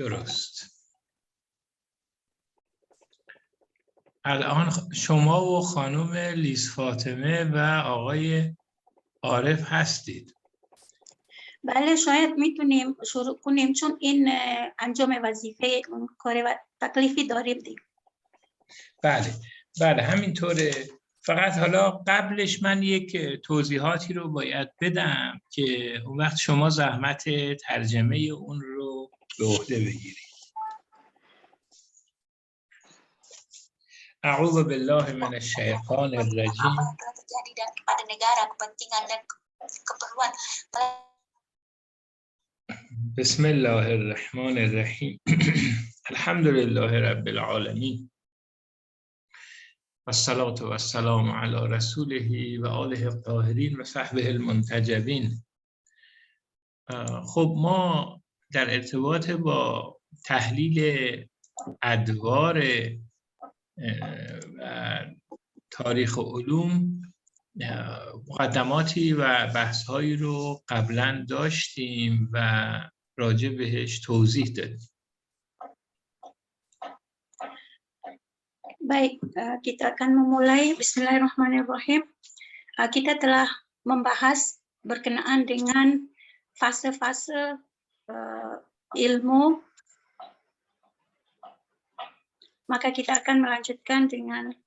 درست. الان شما و خانم لیز فاطمه و آقای عارف هستید. بله شاید میتونیم شروع کنیم چون این انجام وظیفه اون کار و تکلیفی داریم دیگه. بله همینطوره. فقط حالا قبلش من یک توضیحاتی رو باید بدم که اون وقت شما زحمت ترجمه اون رو به عهده بگیرید. اعوذ بالله من الشیطان الرجیم. بسم الله الرحمن الرحیم. الحمد لله رب العالمین والصلاة والسلام علی رسوله و آله الطاهرین و صحبه المنتجبین. خب ما در ارتباط با تحلیل ادوار تاریخ علوم مقدماتی و بحث‌هایی رو قبلا داشتیم و راجع بهش توضیح دادیم. Baik, kita akan memulai. Bismillahirrahmanirrahim. Kita telah membahas berkenaan dengan fase-fase ilmu. Maka kita akan melanjutkan dengan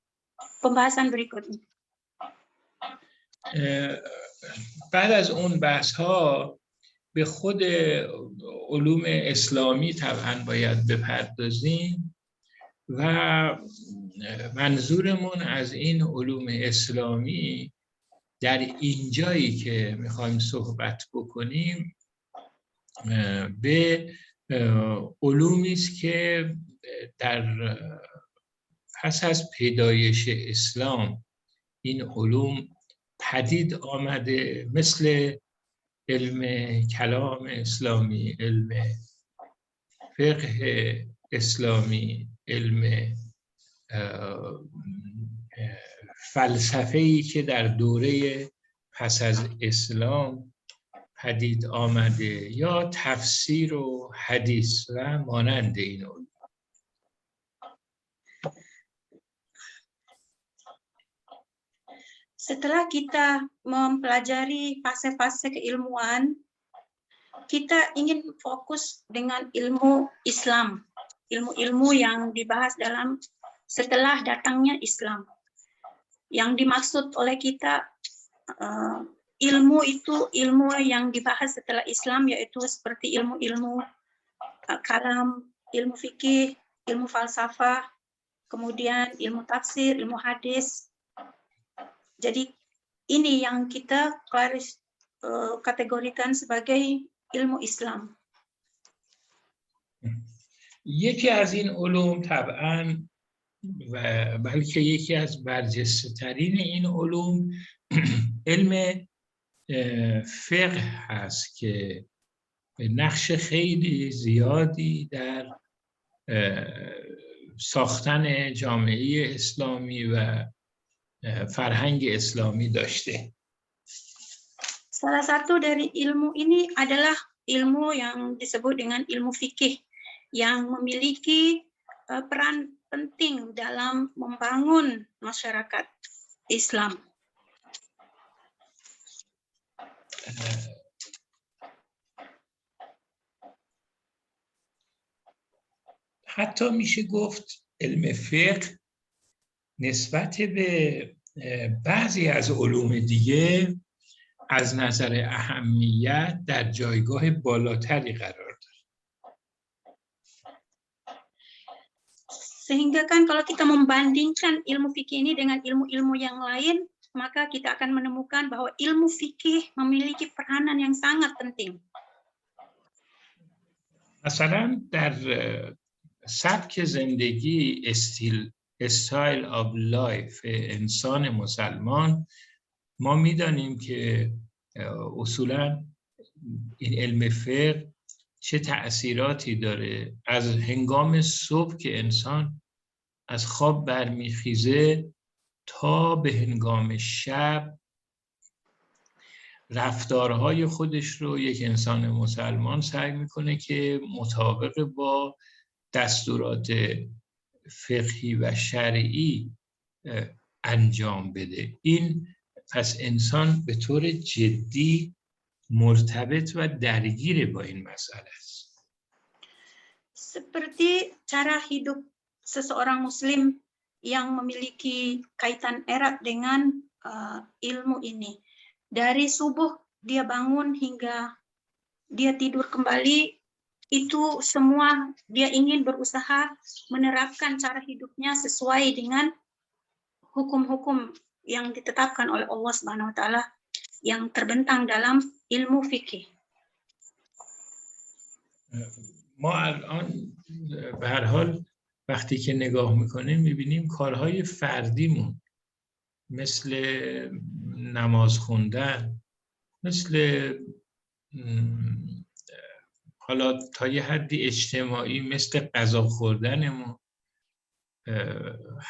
pembahasan berikutnya. بعد از اون بحث‌ها به خود علوم اسلامی طبعاً باید بپردازیم و منظورمون از این علوم اسلامی در اینجایی که میخوایم صحبت بکنیم به علومی است که در پس از پیدایش اسلام این علوم پدید آمده، مثل علم کلام اسلامی، علم فقه اسلامی، علم فلسفه‌ای که در دوره پس از اسلام پدید آمده، یا تفسیر و حدیث و مانند این علوم. Setelah kita mempelajari fase-fase keilmuan, kita ingin fokus dengan ilmu Islam, ilmu-ilmu yang dibahas dalam setelah datangnya Islam. Yang dimaksud oleh kita ilmu itu ilmu yang dibahas setelah Islam, yaitu seperti ilmu-ilmu kalam, ilmu fikih, ilmu falsafah, kemudian ilmu tafsir, ilmu hadis. Jadi ini yang kita kategorikan sebagai ilmu Islam. یکی از این علوم طبعاً و بلکه یکی از برجسته ترین این علوم علم فقه هست که نقش خیلی زیادی در ساختن جامعه اسلامی و فرهنگ اسلامی داشته. Salah satu dari ilmu ini adalah ilmu yang disebut dengan ilmu fikih yang memiliki peran penting dalam membangun masyarakat Islam. حتی میشه گفت علم فقه نسبت به بعضی از علوم دیگه از نظر اهمیت در جایگاه بالاتری قرار داره. Sehingga kan kalau kita membandingkan ilmu fikih ini dengan ilmu-ilmu yang lain, maka kita akan menemukan bahwa ilmu fikih memiliki peranan yang sangat penting. مثلا در سبک زندگی استایل آف لایف انسان مسلمان ما میدانیم که اصولا این علم فقه چه تأثیراتی داره. از هنگام صبح که انسان از خواب برمیخیزه تا به هنگام شب رفتارهای خودش رو یک انسان مسلمان سعی میکنه که مطابق با دستورات فقهی و شرعی انجام بده. این پس انسان به طور جدی مرتبط و درگیر با این مسئله است. Seperti cara hidup seseorang muslim yang memiliki kaitan erat dengan ilmu ini. Dari subuh dia bangun hingga dia tidur kembali, itu semua dia ingin berusaha menerapkan cara hidupnya sesuai dengan hukum-hukum yang ditetapkan oleh Allah Subhanahu wa taala yang terbentang dalam ilmu fikih. ما الان به هر حال وقتی که نگاه میکنیم میبینیم کارهای فردیمون مثل نماز خوندن، مثل حالا تا یه حدی اجتماعی مثل غذا خوردنمون،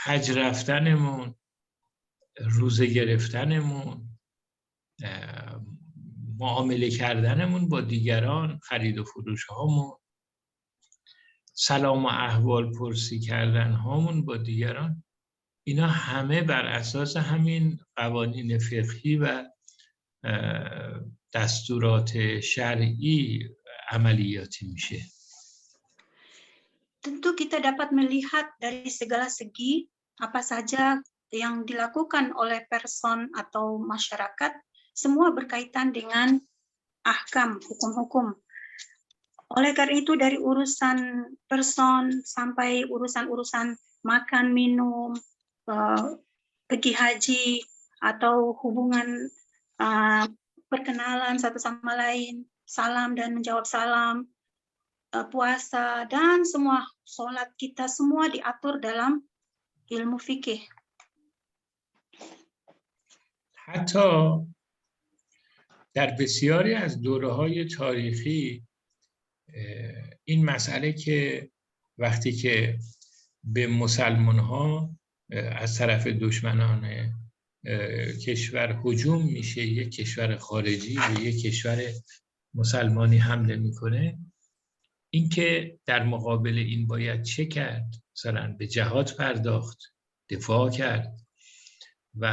حج رفتنمون، روزه گرفتنمون، معامله کردنمون با دیگران، خرید و فروش هامون، سلام و احوال پرسی کردن هامون با دیگران، اینا همه بر اساس همین قوانین فقهی و دستورات شرعی عملیاتی میشه. Tentu kita dapat melihat dari segala segi apa saja yang dilakukan oleh person atau masyarakat, semua berkaitan dengan ahkam, hukum-hukum. Oleh karena itu dari urusan person sampai urusan-urusan makan, minum, pergi haji, atau hubungan perkenalan satu sama lain, salam dan menjawab salam, puasa, dan semua sholat kita semua diatur dalam ilmu fikih. حتی در بسیاری از دوره‌های تاریخی این مسئله که وقتی که به مسلمان‌ها از طرف دشمنان کشور هجوم میشه، یک کشور خارجی به یک کشور مسلمانی حمله میکنه، این که در مقابل این باید چه کرد؟ مثلا به جهاد پرداخت، دفاع کرد و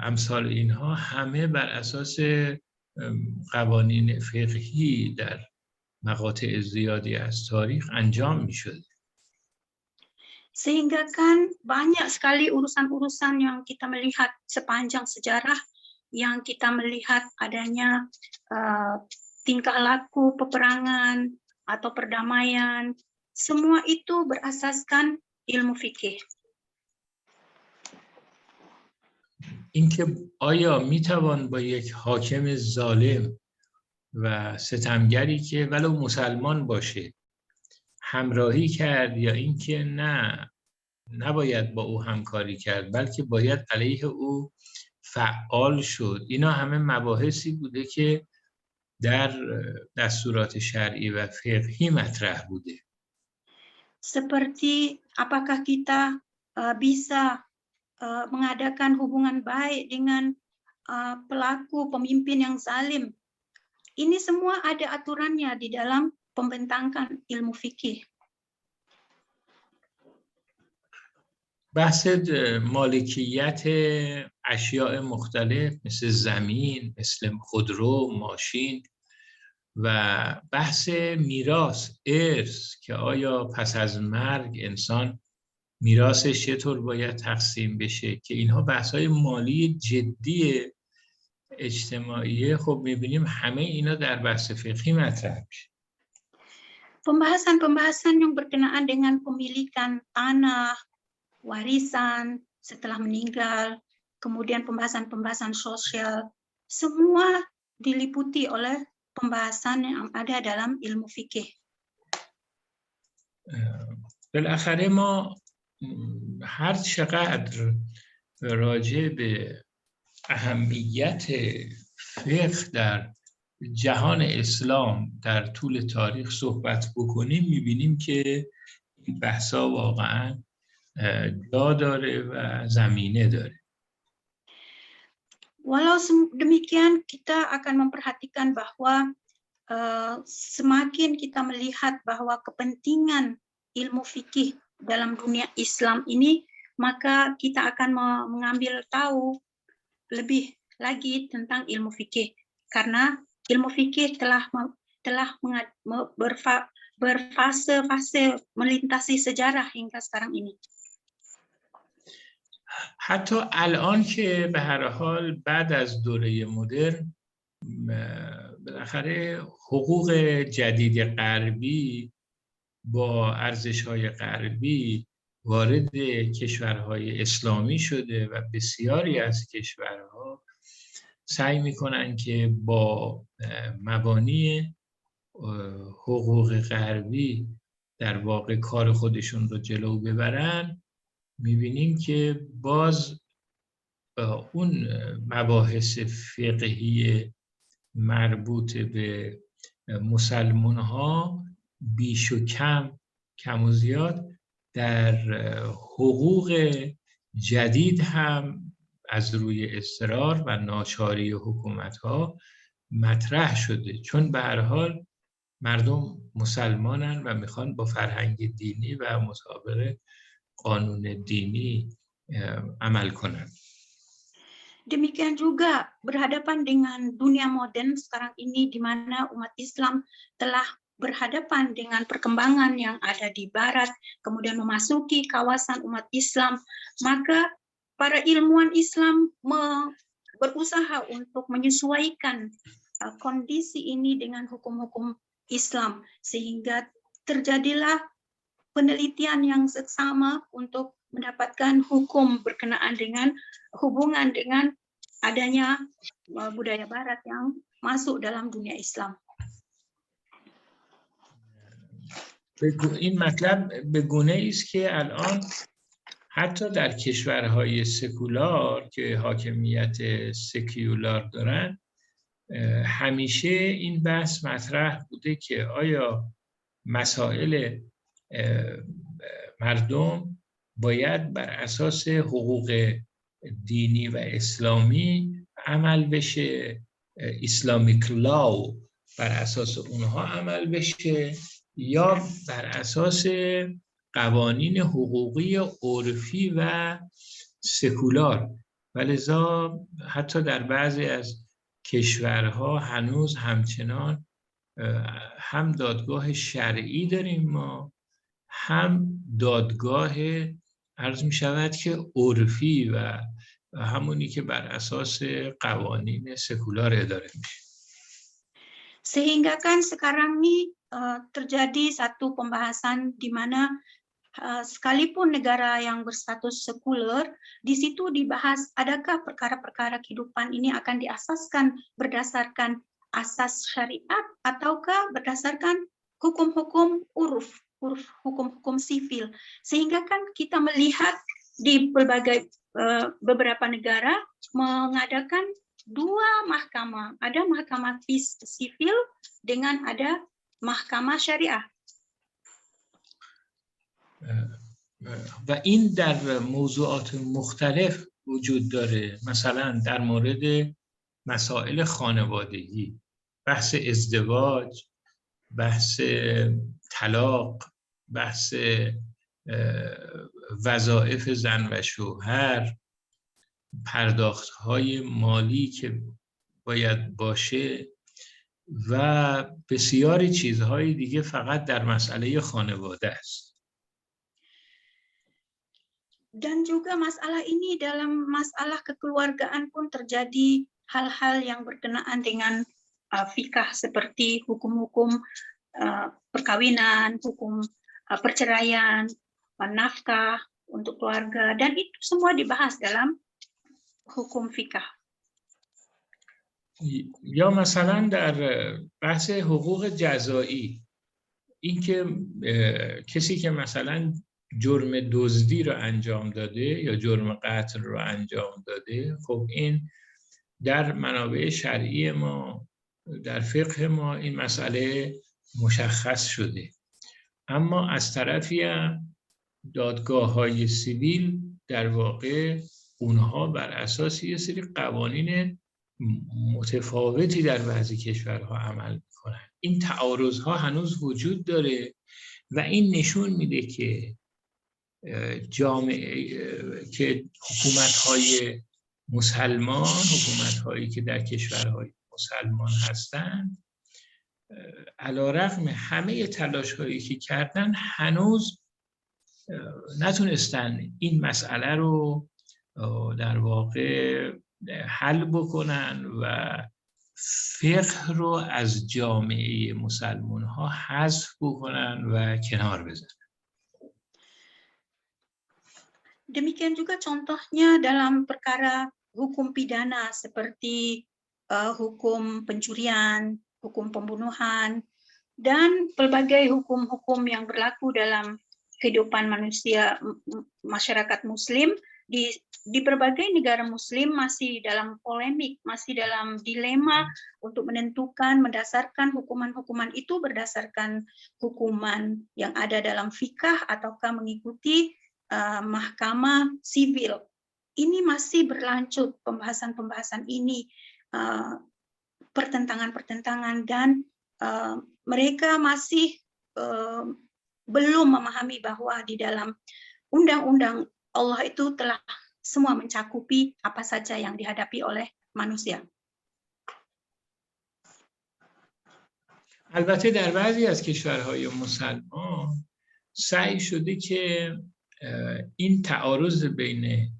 امثال اینها همه بر اساس قوانین فقهی در مقاطع زیادی از تاریخ انجام میشد. Sehingga kan banyak sekali urusan-urusan yang kita melihat sepanjang sejarah, yang kita melihat adanya tingkah laku peperangan atau perdamaian, semua itu berasaskan ilmu fikih. اینکه آیا میتوان با یک حاکم ظالم و ستمگری که ولو مسلمان باشه همراهی کرد یا اینکه نه، نباید با او همکاری کرد بلکه باید علیه او فعال شد، اینا همه مباحثی بوده که در دستورات شرعی و فقهی مطرح بوده. Seperti apakah kita bisa mengadakan hubungan baik dengan pelaku pemimpin yang zalim. Ini semua ada aturannya di dalam pembentangkan ilmu fikih. بحث مالکیت اشیاء مختلف مثل زمین، مثل خودرو، ماشین و بحث میراث، ارث، که آیا پس از مرگ انسان میراثش چطور باید تقسیم بشه، که اینها بحث‌های مالی جدی اجتماعی. خب می‌بینیم همه اینا در بحث فقهی مطرح میشه. Pembahasan-pembahasan yang berkenaan dengan pemilikan tanah, warisan setelah meninggal, kemudian pembahasan-pembahasan sosial, semua diliputi oleh pembahasan yang ada dalam ilmu fikih. بالاخره ما هر چقدر راجع به اهمیت فقه در جهان اسلام در طول تاریخ صحبت بکنیم میبینیم که این بحثا واقعا جا داره و زمینه داره. Walau demikian, kita akan memperhatikan bahwa semakin kita melihat bahwa kepentingan ilmu fikih dalam dunia Islam ini, maka kita akan mengambil tahu lebih lagi tentang ilmu fikih, karena ilmu fikih telah berfase-fase melintasi sejarah hingga sekarang ini. حتی الان که به هر حال بعد از دوره مدرن بالاخره حقوق جدید غربی با ارزش‌های غربی وارد کشورهای اسلامی شده و بسیاری از کشورها سعی می‌کنند که با مبانی حقوق غربی در واقع کار خودشون رو جلو ببرن. می‌بینیم که باز اون مباحث فقهی مربوط به مسلمان‌ها بیش و کم و زیاد در حقوق جدید هم از روی اصرار و ناچاری حکومت‌ها مطرح شده، چون به هر حال مردم مسلمانن و میخوان با فرهنگ دینی و مطابق قانون dini amal کنند. Demikian juga berhadapan dengan dunia modern sekarang ini, di mana umat Islam telah berhadapan dengan perkembangan yang ada di Barat, kemudian memasuki kawasan umat Islam, maka para ilmuwan Islam berusaha untuk menyesuaikan kondisi ini dengan hukum-hukum Islam, sehingga terjadilah penelitian yang seksama untuk mendapatkan hukum berkenaan dengan hubungan dengan adanya budaya Barat yang masuk dalam dunia Islam. این مطلب به گونه‌ای است که الان حتی در کشورهای سکولار که حاکمیت سکولار دارن همیشه این بحث مطرح بوده که آیا مسائل مردم باید بر اساس حقوق دینی و اسلامی عمل بشه، اسلامیک لاو بر اساس اونها عمل بشه، یا بر اساس قوانین حقوقی عرفی و سکولار. ولذا حتی در بعضی از کشورها هنوز همچنان هم دادگاه شرعی داریم ما، هم دادگاه عرض می شود که عرفی و همونی که بر اساس قوانین سکولار اداره میشه. Sehingga kan sekarang ini terjadi satu pembahasan di mana sekalipun negara yang berstatus sekuler, di situ dibahas adakah perkara-perkara kehidupan ini akan diasaskan berdasarkan asas syariat ataukah berdasarkan hukum-hukum uruf, hukum-hukum sivil. Sehingga kan kita melihat di beberapa negara mengadakan dua mahkamah, ada mahkamah sivil dengan ada mahkamah syariah. و این در موضوعات مختلف وجود داره، مثلا در مورد مسائل خانوادگی، بحث ازدواج، بحث طلاق، بحث وظایف زن و شوهر، پرداخت‌های مالی که باید باشه و بسیاری چیزهای دیگه فقط در مسئله خانواده است. Dan juga masalah ini dalam masalah kekeluargaan pun terjadi hal-hal yang berkenaan dengan fikah seperti hukum-hukum perkawinan, hukum perceraian, nafkah untuk keluarga, dan itu semua dibahas dalam hukum fikah. یا مثلا در بحث حقوق جزایی، اینکه کسی که مثلا جرم دزدی رو انجام داده یا جرم قتل رو انجام داده، خب این در منابع شرعی ما، در فقه ما این مسئله مشخص شده. اما از طرفی هم دادگاه‌های سیویل در واقع اونها بر اساس یه سری قوانین متفاوتی در بعضی کشورها عمل میکنن. این تعارضها هنوز وجود داره و این نشون میده که جامعه که حکومت‌های مسلمان، حکومت‌هایی که در کشورهای مسلمان هستند، علی‌رغم همه تلاش‌هایی که کردن هنوز نتونستن این مسئله رو در واقع حل بکنن و فقه رو از جامعه مسلمان‌ها حذف بکنن و کنار بزنن. Demikian juga contohnya dalam perkara hukum pidana seperti hukum pencurian, hukum pembunuhan, dan pelbagai hukum-hukum yang berlaku dalam kehidupan manusia masyarakat muslim di berbagai negara muslim masih dalam polemik, masih dalam dilema untuk menentukan mendasarkan hukuman-hukuman itu berdasarkan hukuman yang ada dalam fikah ataukah mengikuti mahkamah sivil. Ini masih berlanjut pembahasan-pembahasan ini, pertentangan-pertentangan, dan mereka masih belum memahami bahwa di dalam undang-undang Allah itu telah semua mencakupi apa saja yang dihadapi oleh manusia. البته در بعضی از کشورهای مسلمان سعی شده که این تعارض بین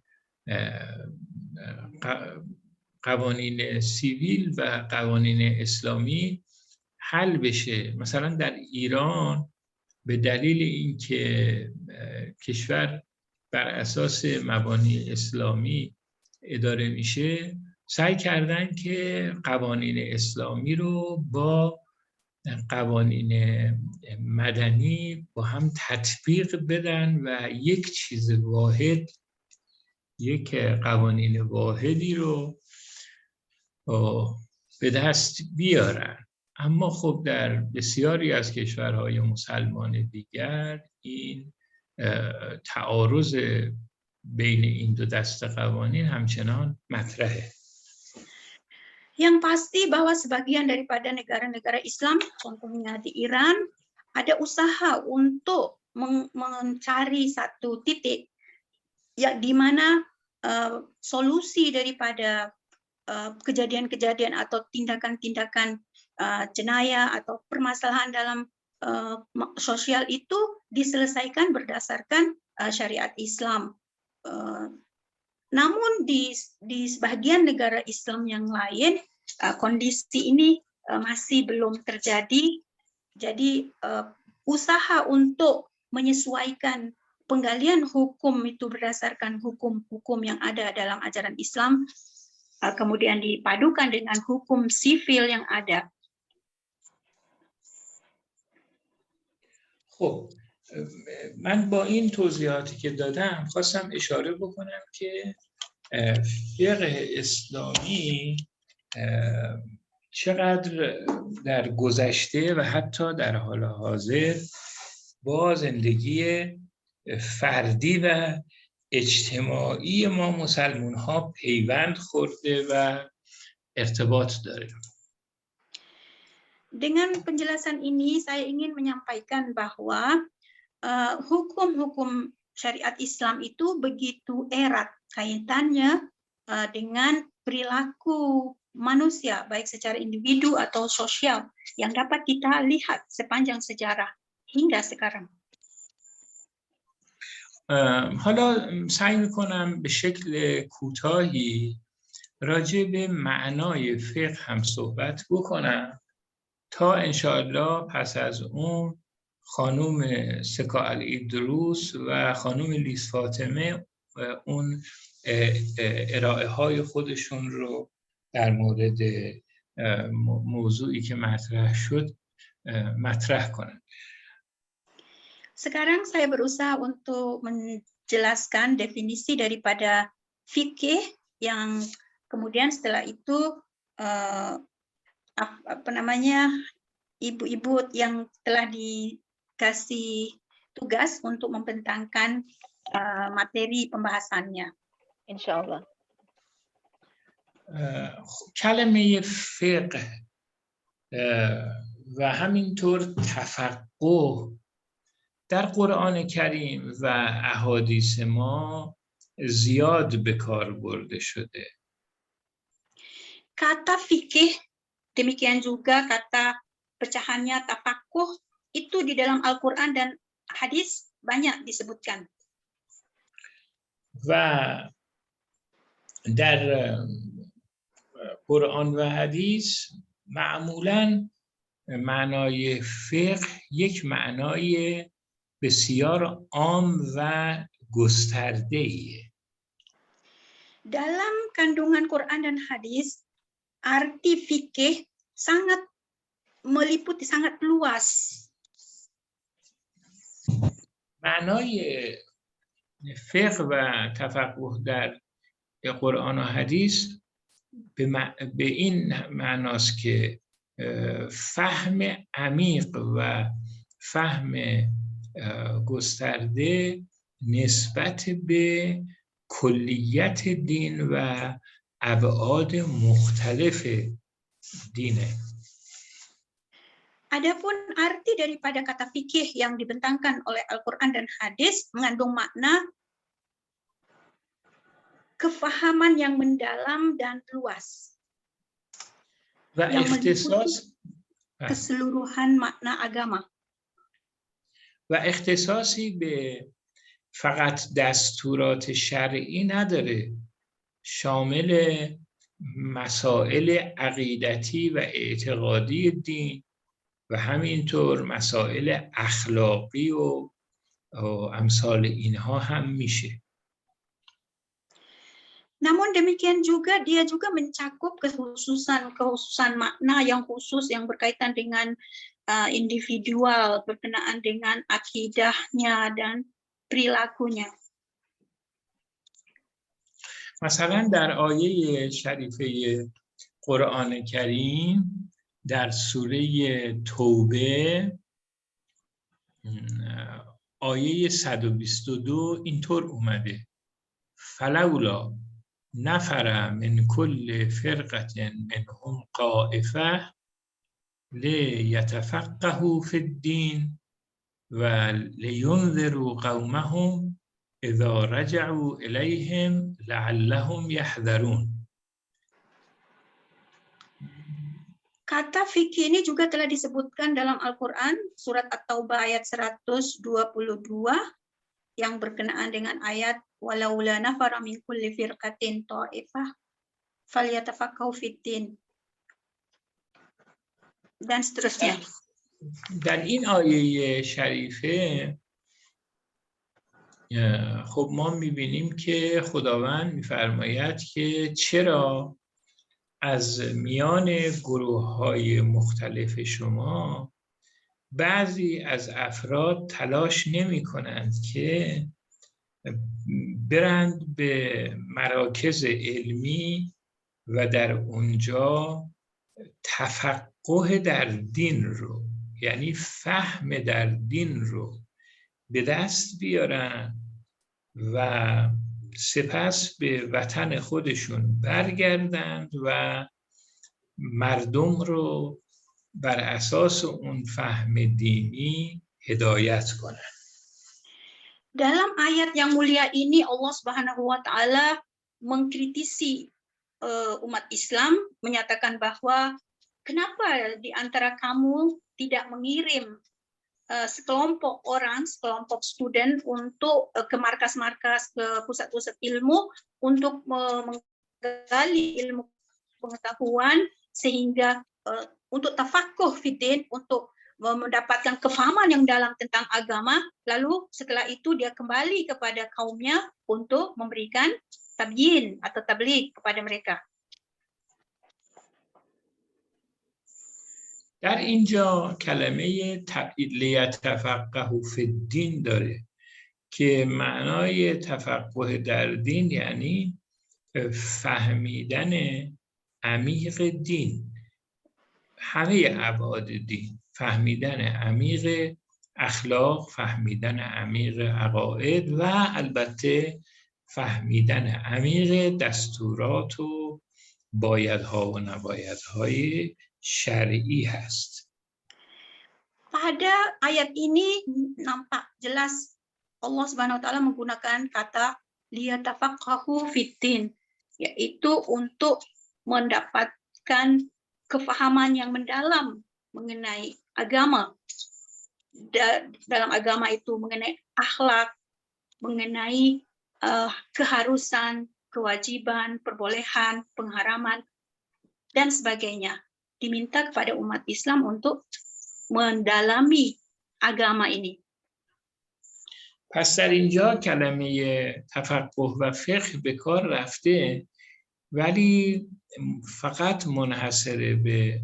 قوانین سیویل و قوانین اسلامی حل بشه. مثلا در ایران به دلیل اینکه کشور بر اساس مبانی اسلامی اداره میشه، سعی کردن که قوانین اسلامی رو با قوانین مدنی با هم تطبیق بدن و یک چیز واحد، یک قوانین واحدی رو به دست بیارن. اما خب در بسیاری از کشورهای مسلمان دیگر این تعارض بین این دو دست قوانین همچنان مطرحه. Yang pasti bahwa sebagian daripada negara-negara Islam, contohnya di Iran, ada usaha untuk mencari satu titik ya di mana solusi daripada kejadian-kejadian atau tindakan-tindakan jenayah atau permasalahan dalam sosial itu diselesaikan berdasarkan syariat Islam. Namun di sebagian negara Islam yang lain kondisi ini masih belum terjadi. Jadi usaha untuk menyesuaikan penggalian hukum itu berdasarkan hukum-hukum yang ada dalam ajaran Islam kemudian dipadukan dengan hukum sivil yang ada. خب من با این توضیحاتی که دادم خواستم اشاره بکنم که فقه اسلامی چقدر در گذشته و حتی در حال حاضر با زندگی فردی و اجتماعی ما مسلمان ها پیوند خورده و ارتباط داره. Dengan penjelasan ini saya ingin menyampaikan bahwa hukum-hukum syariat Islam itu begitu erat kaitannya dengan perilaku manusia baik secara individu atau sosial yang dapat kita lihat sepanjang sejarah hingga sekarang. حالا سعی میکنم به شکل کوتاهی راجع به معنای فقه هم صحبت بکنم تا انشاءالله پس از اون خانوم سکا العیدروس و خانوم لیس فاطمه اون ارائه های خودشون رو در مورد موضوعی که مطرح شد مطرح کنن. Sekarang saya berusaha untuk menjelaskan definisi daripada fikih yang kemudian setelah itu ibu-ibu yang telah dikasih tugas untuk membentangkan materi pembahasannya. انشاءالله. کلمه فقه و همینطور تفقه در قرآن کریم و احادیث ما زیاد به کار برده شده. Kata fikih, demikian juga kata pecahannya tafakuh, itu di dalam Al-Quran dan hadis banyak disebutkan. و در قرآن و حدیث معمولاً معنای فقه یک معنای بسیار عام و گسترده‌ایه. Dalam kandungan Quran dan hadis, arti fikih sangat meliputi, sangat luas. معنای فقه و تفقه در قرآن و حدیث به این معناست که فهم عمیق و فهم گسترده نسبت به کلیت دین و ابعاد مختلف دینه. Adapun arti daripada kata fikih yang dibentangkan oleh Al-Quran dan hadis mengandung makna kefahaman yang mendalam dan luas. Yang meliputi keseluruhan makna agama. و اختصاصی به فقط دستورات شرعی نداره، شامل مسائل عقیدتی و اعتقادی دین و همینطور مسائل اخلاقی و امثال اینها هم میشه. Namun demikian juga dia juga mencakup kekhususan makna yang khusus yang berkaitan dengan individual, berkenaan dengan akidahnya dan perilakunya. مثلا در آیه شریفه قرآن کریم در سوره توبه آیه 122 اینطور اومده: فلولا نفر من كل فرقة منهم طائفة لیتفقهوا فی الدین و لینذروا قومهم اذا رجعوا الیهم لعلهم یحذرون. Kata fikih ini juga telah disebutkan dalam Al-Quran, surat At-Taubah ayat 122, yang berkenaan dengan ayat walaula nafara min kulli firqatin ta'ifah falyatafaqahu fid-din dan seterusnya. در این آیه شریفه خب ما میبینیم که خداوند میفرماید که چرا از میان گروه‌های مختلف شما بعضی از افراد تلاش نمی‌کنند که برند به مراکز علمی و در اونجا تفقه در دین رو، یعنی فهم در دین رو به دست بیارن و سپس به وطن خودشون برگردند و مردم رو بر اساس اون فهم دینی هدایت کنند. Dalam ayat yang mulia ini Allah Subhanahu wa taala mengkritisi umat Islam, menyatakan bahwa kenapa di antara kamu tidak mengirim sekelompok orang, sekelompok student untuk ke markas-markas, ke pusat-pusat ilmu untuk menggali ilmu pengetahuan sehingga untuk tafakuh fiddin, untuk mendapatkan kefahaman yang dalam tentang agama, lalu setelah itu dia kembali kepada kaumnya untuk memberikan tabyin atau tabligh kepada mereka. در اینجا کلمه لیتفقهوا فی الدین داره که معنای تفقه در دین یعنی فهمیدن عمیق دین، همه ابعاد دین، فهمیدن عمیق اخلاق، فهمیدن عمیق عقاید و البته فهمیدن عمیق دستورات و بایدها و نبایدهای شرعی هست. Pada ayat ini nampak jelas Allah Subhanahu wa taala menggunakan kata liyatafaqahu fiddin, yaitu untuk mendapatkan kefahaman yang mendalam mengenai agama. Dalam agama itu mengenai akhlak, mengenai keharusan, kewajiban, perbolehan, pengharaman, dan sebagainya. Diminta kepada umat Islam untuk mendalami agama ini. پس در اینجا کلمه تفقه و فقه به کار رفته، ولی فقط منحصر به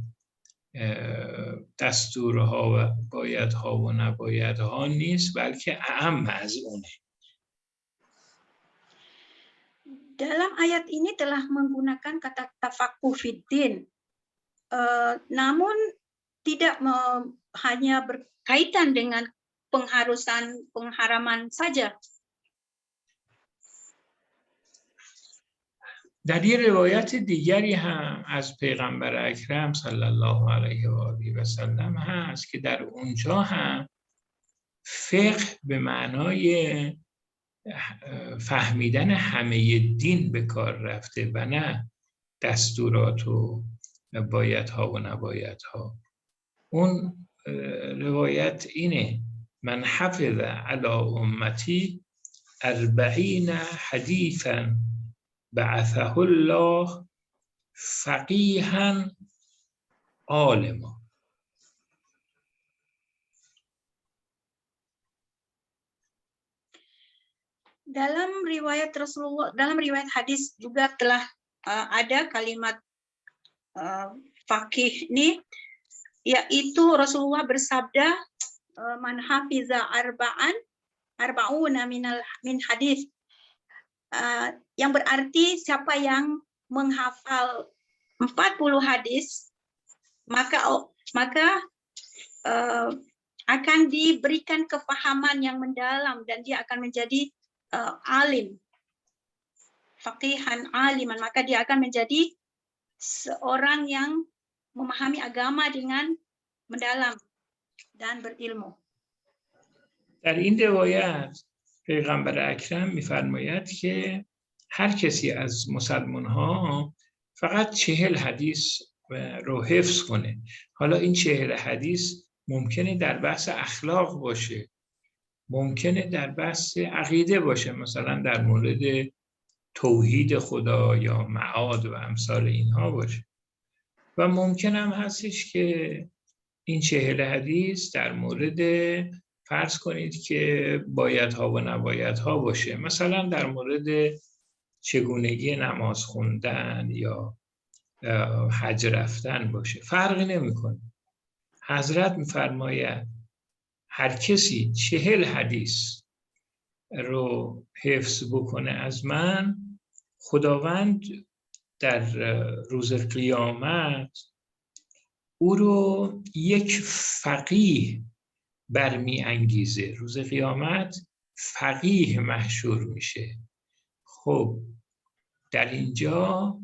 دستورها و بایدها و نبایدها نیست، بلکه اعم از اونه. Dalam ayat ini telah menggunakan kata tafaqquh fiddin, namun tidak hanya berkaitan dengan pengharusan, pengharaman saja. در یه روایت دیگری هم از پیغمبر اکرم صلی الله علیه و آله و سلم هست که در اونجا هم فقه به معنای فهمیدن همه دین به کار رفته و نه دستورات و بایدها و نبایدها. اون روایت اینه: من حفظ علی امتی 40 حدیثا بعثه الله فقیها عالما. Dalam riwayat Rasulullah, dalam riwayat hadis juga telah ada kalimat faqih ini, yaitu Rasulullah bersabda, man hafiza arba'una min hadis, yang berarti siapa yang menghafal 40 hadis maka akan diberikan kefahaman yang mendalam dan dia akan menjadi alim, faqihan aliman, maka dia akan menjadi seorang yang memahami agama dengan mendalam dan berilmu. در این روایت پیغمبر اکرم می‌فرماید که هر کسی از مسلمان ها فقط 40 حدیث رو حفظ کنه. حالا این 40 حدیث ممکنه در بحث اخلاق باشه، ممکنه در بحث عقیده باشه، مثلا در مورد توحید خدا یا معاد و امثال اینها باشه، و ممکن هم هستش که این 40 حدیث در مورد فرض کنید که بایدها و نبایدها باشه، مثلا در مورد چگونگی نماز خوندن یا حج رفتن باشه، فرقی نمیکنه. حضرت میفرماید هر کسی 40 حدیث رو حفظ بکنه از من، خداوند در روز قیامت او رو یک فقیه برمی انگیزه. روز قیامت فقیه محشور میشه. خب در اینجا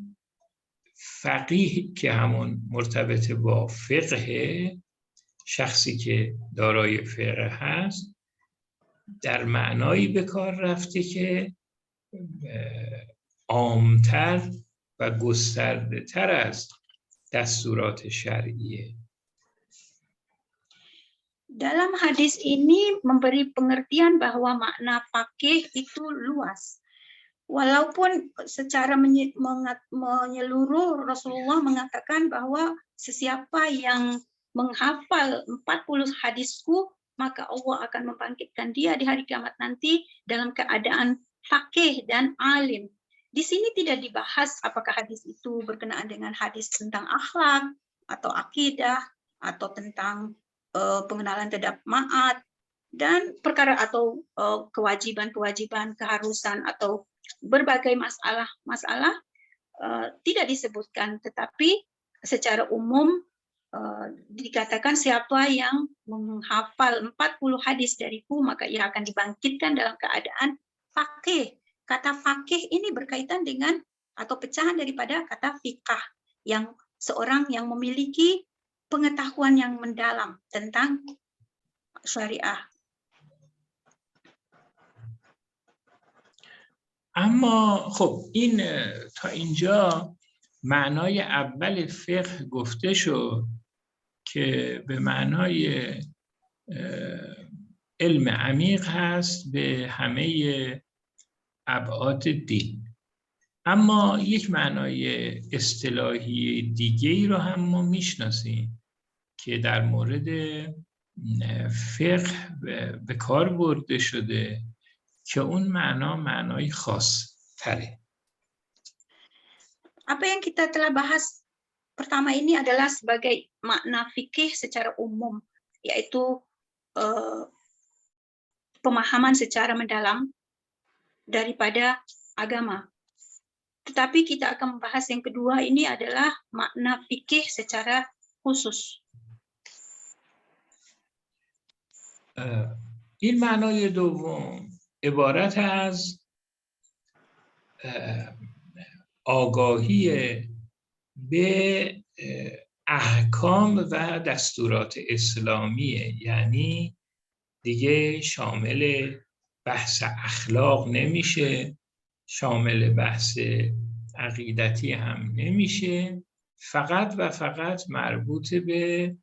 فقیه که همون مرتبط با فقه، شخصی که دارای فقه هست، در معنایی به کار رفته که عامتر و گسترده تر از دستورات شرعیه. Dalam hadis ini memberi pengertian bahwa makna faqih itu luas. Walaupun secara menyeluruh Rasulullah mengatakan bahwa sesiapa yang menghafal 40 hadisku, maka Allah akan membangkitkan dia di hari kiamat nanti dalam keadaan faqih dan alim. Di sini tidak dibahas apakah hadis itu berkenaan dengan hadis tentang akhlak atau akidah atau tentang pengenalan terhadap ma'at dan perkara atau kewajiban-kewajiban, keharusan atau berbagai masalah tidak disebutkan, tetapi secara umum dikatakan siapa yang menghafal 40 hadis dariku maka ia akan dibangkitkan dalam keadaan faqih, kata fakih ini berkaitan dengan atau pecahan daripada kata fikah, yang seorang yang memiliki pengetahuan yang mendalam tentang syariah. اما خب این تا اینجا معنای اول فقه گفته شد که به معنای علم عمیق هست به همه ابعاد دین. اما یک معنای اصطلاحی دیگه ای رو هم ما میشناسیم که در مورد فقه به کار برده شده که اون معنای خاص تره. Apa yang kita telah bahas pertama ini adalah sebagai makna fikih secara umum, yaitu pemahaman secara mendalam daripada agama. Tetapi kita akan membahas yang kedua ini adalah makna fikih secara khusus. این معنای دوم عبارت از آگاهی به احکام و دستورات اسلامیه، یعنی دیگه شامل بحث اخلاق نمیشه، شامل بحث عقیدتی هم نمیشه، فقط و فقط مربوط به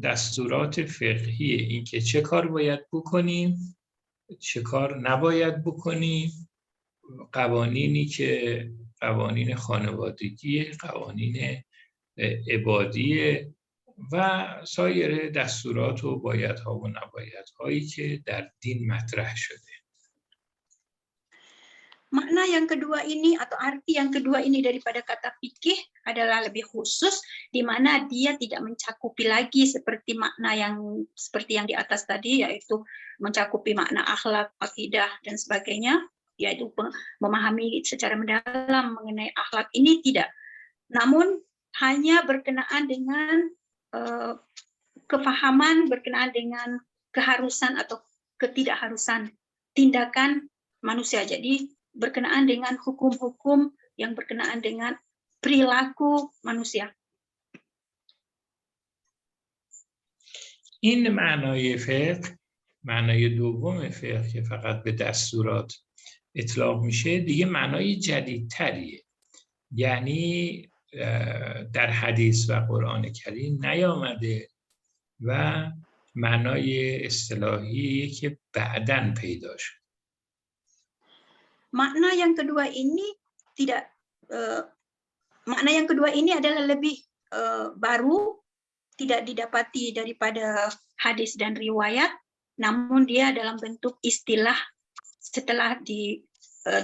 دستورات فقهی، اینکه چه کار باید بکنیم، چه کار نباید بکنیم، قوانینی که قوانین خانوادگی، قوانین عبادی و سایر دستورات و بایدها و نبایدهایی که در دین مطرح شده. Makna yang kedua ini atau arti yang kedua ini daripada kata fikih adalah lebih khusus, di mana dia tidak mencakupi lagi seperti makna yang seperti yang di atas tadi, yaitu mencakupi makna akhlak, akidah dan sebagainya, yaitu memahami secara mendalam mengenai akhlak ini tidak. Namun hanya berkenaan dengan kefahaman berkenaan dengan keharusan atau ketidakharusan tindakan manusia. Jadi berkenaan dengan hukum-hukum yang berkenaan dengan perilaku manusia. این معنای فقه، معنای دوم فقه که فقط به دستورات اطلاق میشه، دیگه معنای جدیدتریه. یعنی در حدیث و قرآن کریم نیامده و معنای اصطلاحی که بعداً پیدا شد. Makna yang kedua ini makna yang kedua ini adalah lebih baru, tidak didapati daripada hadis dan riwayat, namun dia dalam bentuk istilah setelah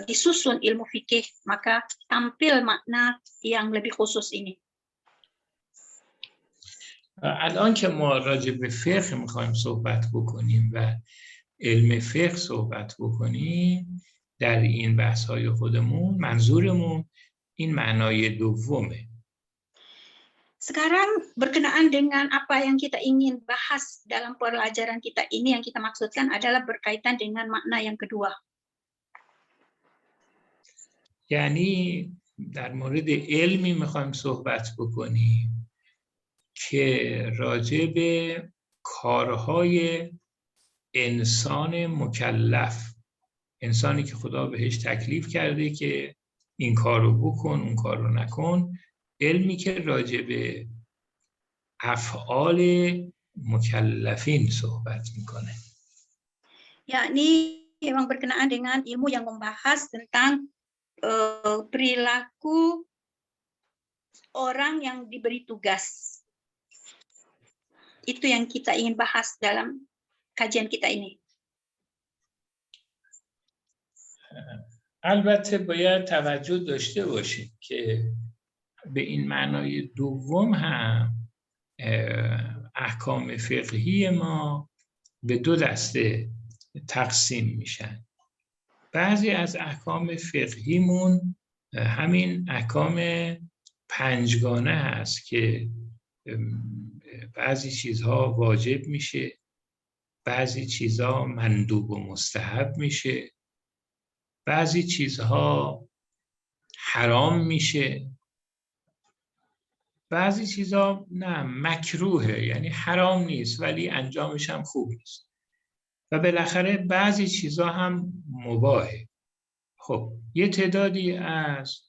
disusun ilmu fikih, maka tampil makna yang lebih khusus ini. الان که ما راجع به فقه میخوایم صحبت بکنیم و علم فقه صحبت بکنیم در این بحث‌های خودمون، منظورمون این معنای دومه. Sekarang berkenaan dengan apa yang kita ingin bahas dalam pelajaran kita ini, yang kita maksudkan adalah berkaitan dengan makna yang kedua. یعنی در مورد علمی میخوایم صحبت بکنیم که راجع به کارهای انسان مکلف، انسانی که خدا بهش تکلیف کرده که این کارو بکن اون کارو نکن، علمی که راجع به افعال مکلفین صحبت میکنه. Yakni memang berkenaan dengan ilmu yang membahas tentang perilaku orang yang diberi tugas. Itu yang kita ingin bahas dalam kajian kita ini. البته باید توجه داشته باشید که به این معنای دوم هم احکام فقهی ما به دو دسته تقسیم میشن. بعضی از احکام فقهیمون همین احکام پنجگانه هست که بعضی چیزها واجب میشه، بعضی چیزها مندوب و مستحب میشه، بعضی چیزها حرام میشه، بعضی چیزها نه مکروهه، یعنی حرام نیست ولی انجامش هم خوب نیست، و بالاخره بعضی چیزها هم مباهه. خب یه تعدادی از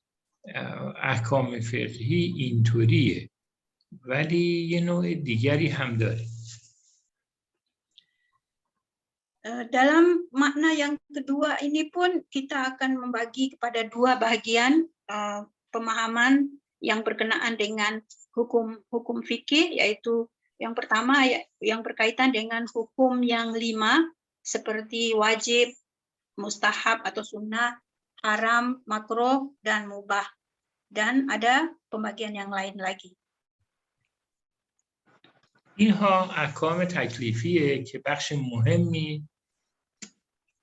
احکام فقهی اینطوریه، ولی یه نوع دیگری هم داره. Dalam makna yang kedua ini pun kita akan membagi kepada dua bahagian pemahaman yang berkenaan dengan hukum fikih, yaitu yang pertama yang berkaitan dengan hukum yang 5 seperti wajib, mustahab atau sunnah, haram, makruh, dan mubah. Dan ada pembagian yang lain lagi. اینها احکام تکلیفیه که بخش مهمی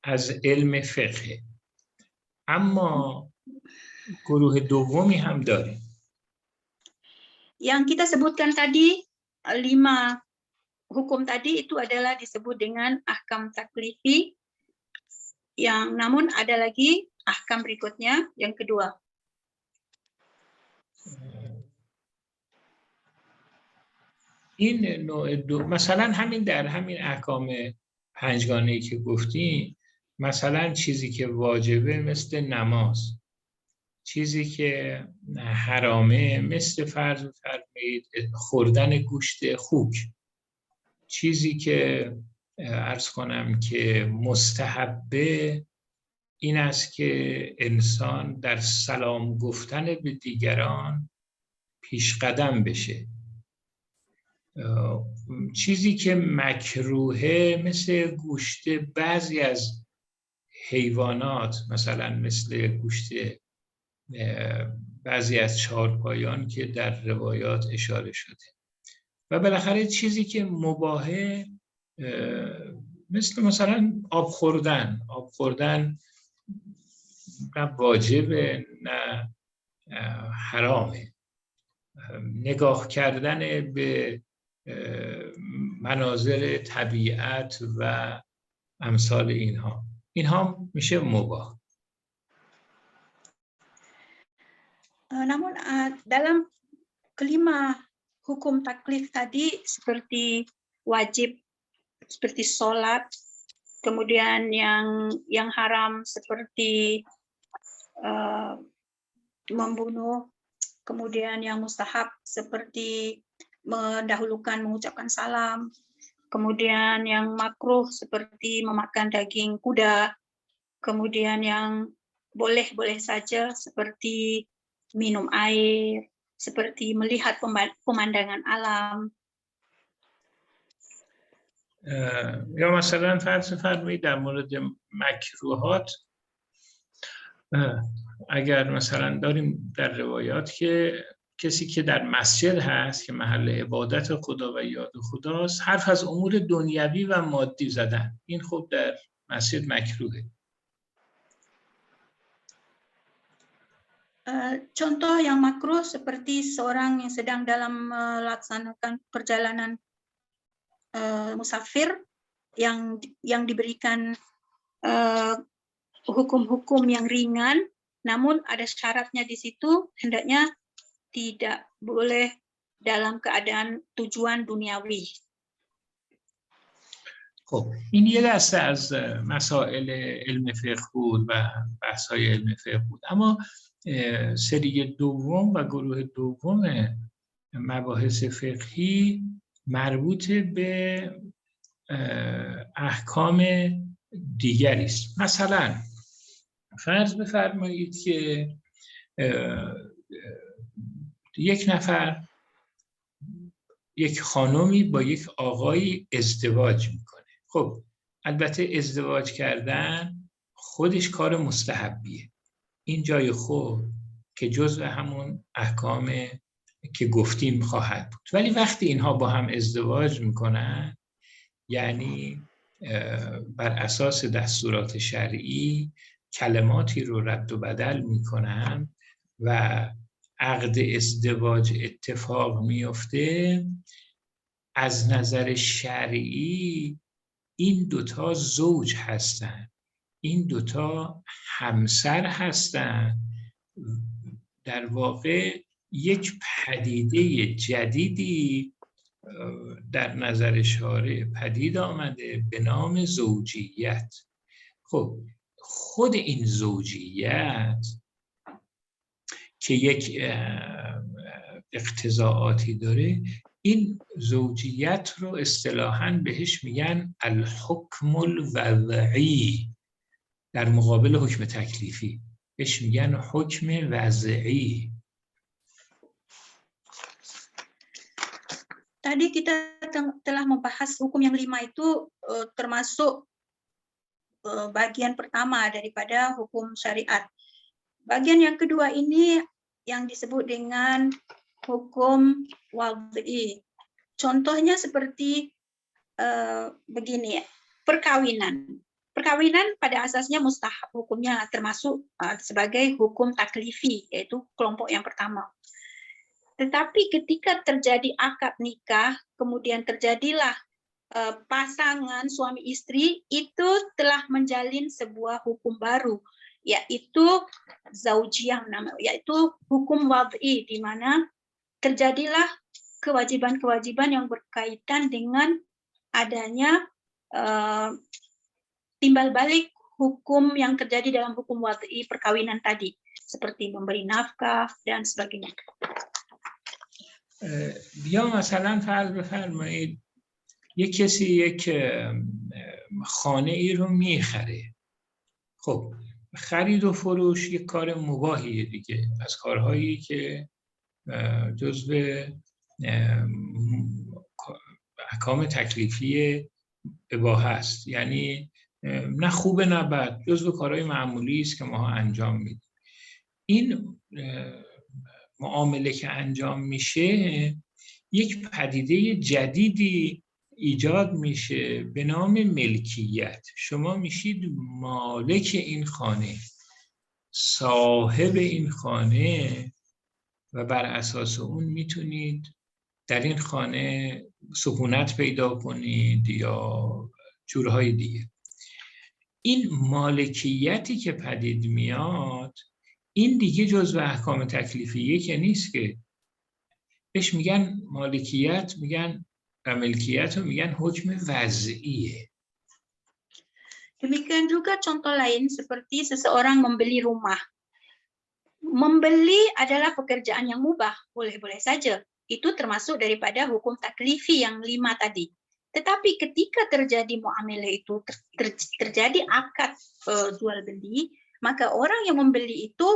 از علم فقه، اما گروه دومی هم داریم. Yang kita sebutkan tadi 5 hukum tadi itu adalah disebut dengan ahkam taklifi, yang namun ada lagi ahkam berikutnya yang kedua. این نوع مثلا همین در همین احکام پنجگانه‌ای که گفتیم، مثلا چیزی که واجبه مثل نماز، چیزی که حرامه مثل فرض فرمایید خوردن گوشت خوک، چیزی که عرض کنم که مستحبه این است که انسان در سلام گفتن به دیگران پیش قدم بشه، چیزی که مکروهه مثل گوشت بعضی از حیوانات، مثلا مثل گوشت بعضی از چهارپایان که در روایات اشاره شده، و بالاخره چیزی که مباحه مثلا آب خوردن نه واجبه نه حرامه، نگاه کردن به مناظر طبیعت و امثال اینها میشه مباح. Namun dalam kelima hukum taklif tadi seperti wajib, seperti sholat, kemudian yang haram seperti membunuh, kemudian yang mustahab seperti mendahulukan mengucapkan salam, kemudian yang makruh seperti memakan daging kuda, kemudian yang boleh-boleh saja seperti minum air, seperti melihat pemandangan alam. یا مثلا فرض فرمایید در مورد مکروهات، اگر مثلا داریم در روایات که کسی که در مسجد هست که محل عبادت خدا و یاد خداست، حرف از امور دنیوی و مادی زدن، این خب در مسجد مکروهه. Contoh yang makruh seperti seorang yang sedang dalam melaksanakan perjalanan musafir yang diberikan hukum-hukum yang ringan, namun ada syaratnya di situ, hendaknya tidak boleh dalam keadaan tujuan duniawi. خب این یه دسته از مسائل علم فقه بود و بحث‌های علم فقه بود، اما سری دوم و گروه دوم مباحث فقهی مربوط به احکام دیگری است. مثلا فرض بفرمایید که یک خانمی با یک آقایی ازدواج میکنه. خب البته ازدواج کردن خودش کار مستحبیه، این جای خود که جزء همون احکام که گفتیم خواهد بود، ولی وقتی اینها با هم ازدواج میکنن، یعنی بر اساس دستورات شرعی کلماتی رو رد و بدل میکنن و عقد ازدواج اتفاق میفته، از نظر شرعی این دوتا زوج هستن، این دوتا همسر هستن، در واقع یک پدیده جدیدی در نظر شارع پدید آمده به نام زوجیت. خب خود این زوجیت که یک اقتضاعاتی داره، این زوجیت رو اصطلاحاً بهش میگن الحکم الوضعی، در مقابل حکم تکلیفی بهش میگن حکم وضعی. Tadi kita telah membahas hukum yang 5 itu termasuk bagian pertama daripada hukum syariat. Bagian yang kedua ini yang disebut dengan hukum wad'i. Contohnya seperti begini ya, perkawinan. Perkawinan pada asasnya mustahab hukumnya, termasuk sebagai hukum taklifi, yaitu kelompok yang pertama. Tetapi ketika terjadi akad nikah, kemudian terjadilah pasangan suami istri, itu telah menjalin sebuah hukum baru, yaitu zaujiyah, yaitu hukum wad'i, di mana terjadilah kewajiban-kewajiban yang berkaitan dengan adanya timbal balik hukum yang terjadi dalam hukum wad'i perkawinan tadi, seperti memberi nafkah dan sebagainya. یا مثلا فرض بفرمایید یک کسی یک خانه ای رو میخره. خب خرید و فروش یک کار مباحیه دیگه، از کارهایی که جزو احکام تکلیفی اباحه است، یعنی نه خوبه نه بد، جزو کارهای معمولی است که ما انجام میدیم. این معامله که انجام میشه یک پدیده جدیدی ایجاد میشه به نام ملکیت. شما میشید مالک این خانه، صاحب این خانه، و بر اساس اون میتونید در این خانه سکونت پیدا کنید یا جورهای دیگه. این مالکیتی که پدید میاد، این دیگه جزو احکام تکلیفیه که نیست، که بهش میگن مالکیت، میگن و ملکیت رو میگن حکم وضعیه. Demikian juga contoh lain seperti seseorang membeli rumah. Membeli adalah pekerjaan yang mubah, boleh-boleh saja. Itu termasuk daripada hukum taklifi yang 5 tadi. Tetapi ketika terjadi muamalah itu, terjadi akad jual beli, maka orang yang membeli itu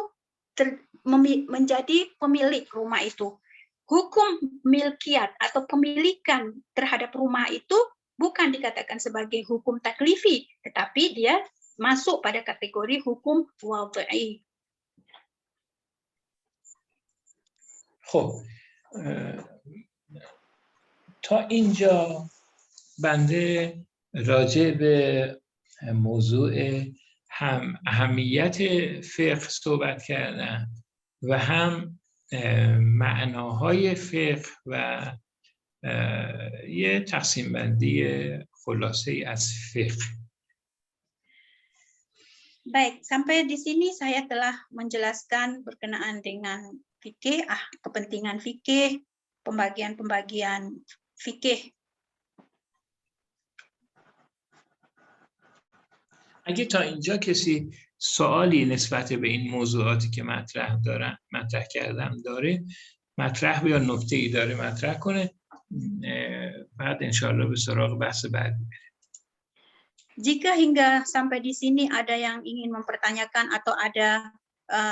menjadi pemilik rumah itu. Hukum milkiat atau pemilikan terhadap rumah itu bukan dikatakan sebagai hukum taklifi, tetapi dia masuk pada kategori hukum wad'i. خب تا اینجا بنده راجع به موضوع هم اهمیت فقه صحبت کردم و هم معناهای فقه و یه تقسیم بندی خلاصه از فقه. Baik, sampai di sini saya telah menjelaskan berkenaan dengan fikih, kepentingan fikih, pembagian-pembagian fikih. اگه تا اینجا کسی سوالی نسبت به این موضوعاتی که مطرح کردم داره، مطرح یا نکته‌ای داره مطرح کنه، بعد انشاءالله به سراغ بحث بعدی بریم. Jika hingga sampai di sini ada yang ingin mempertanyakan atau ada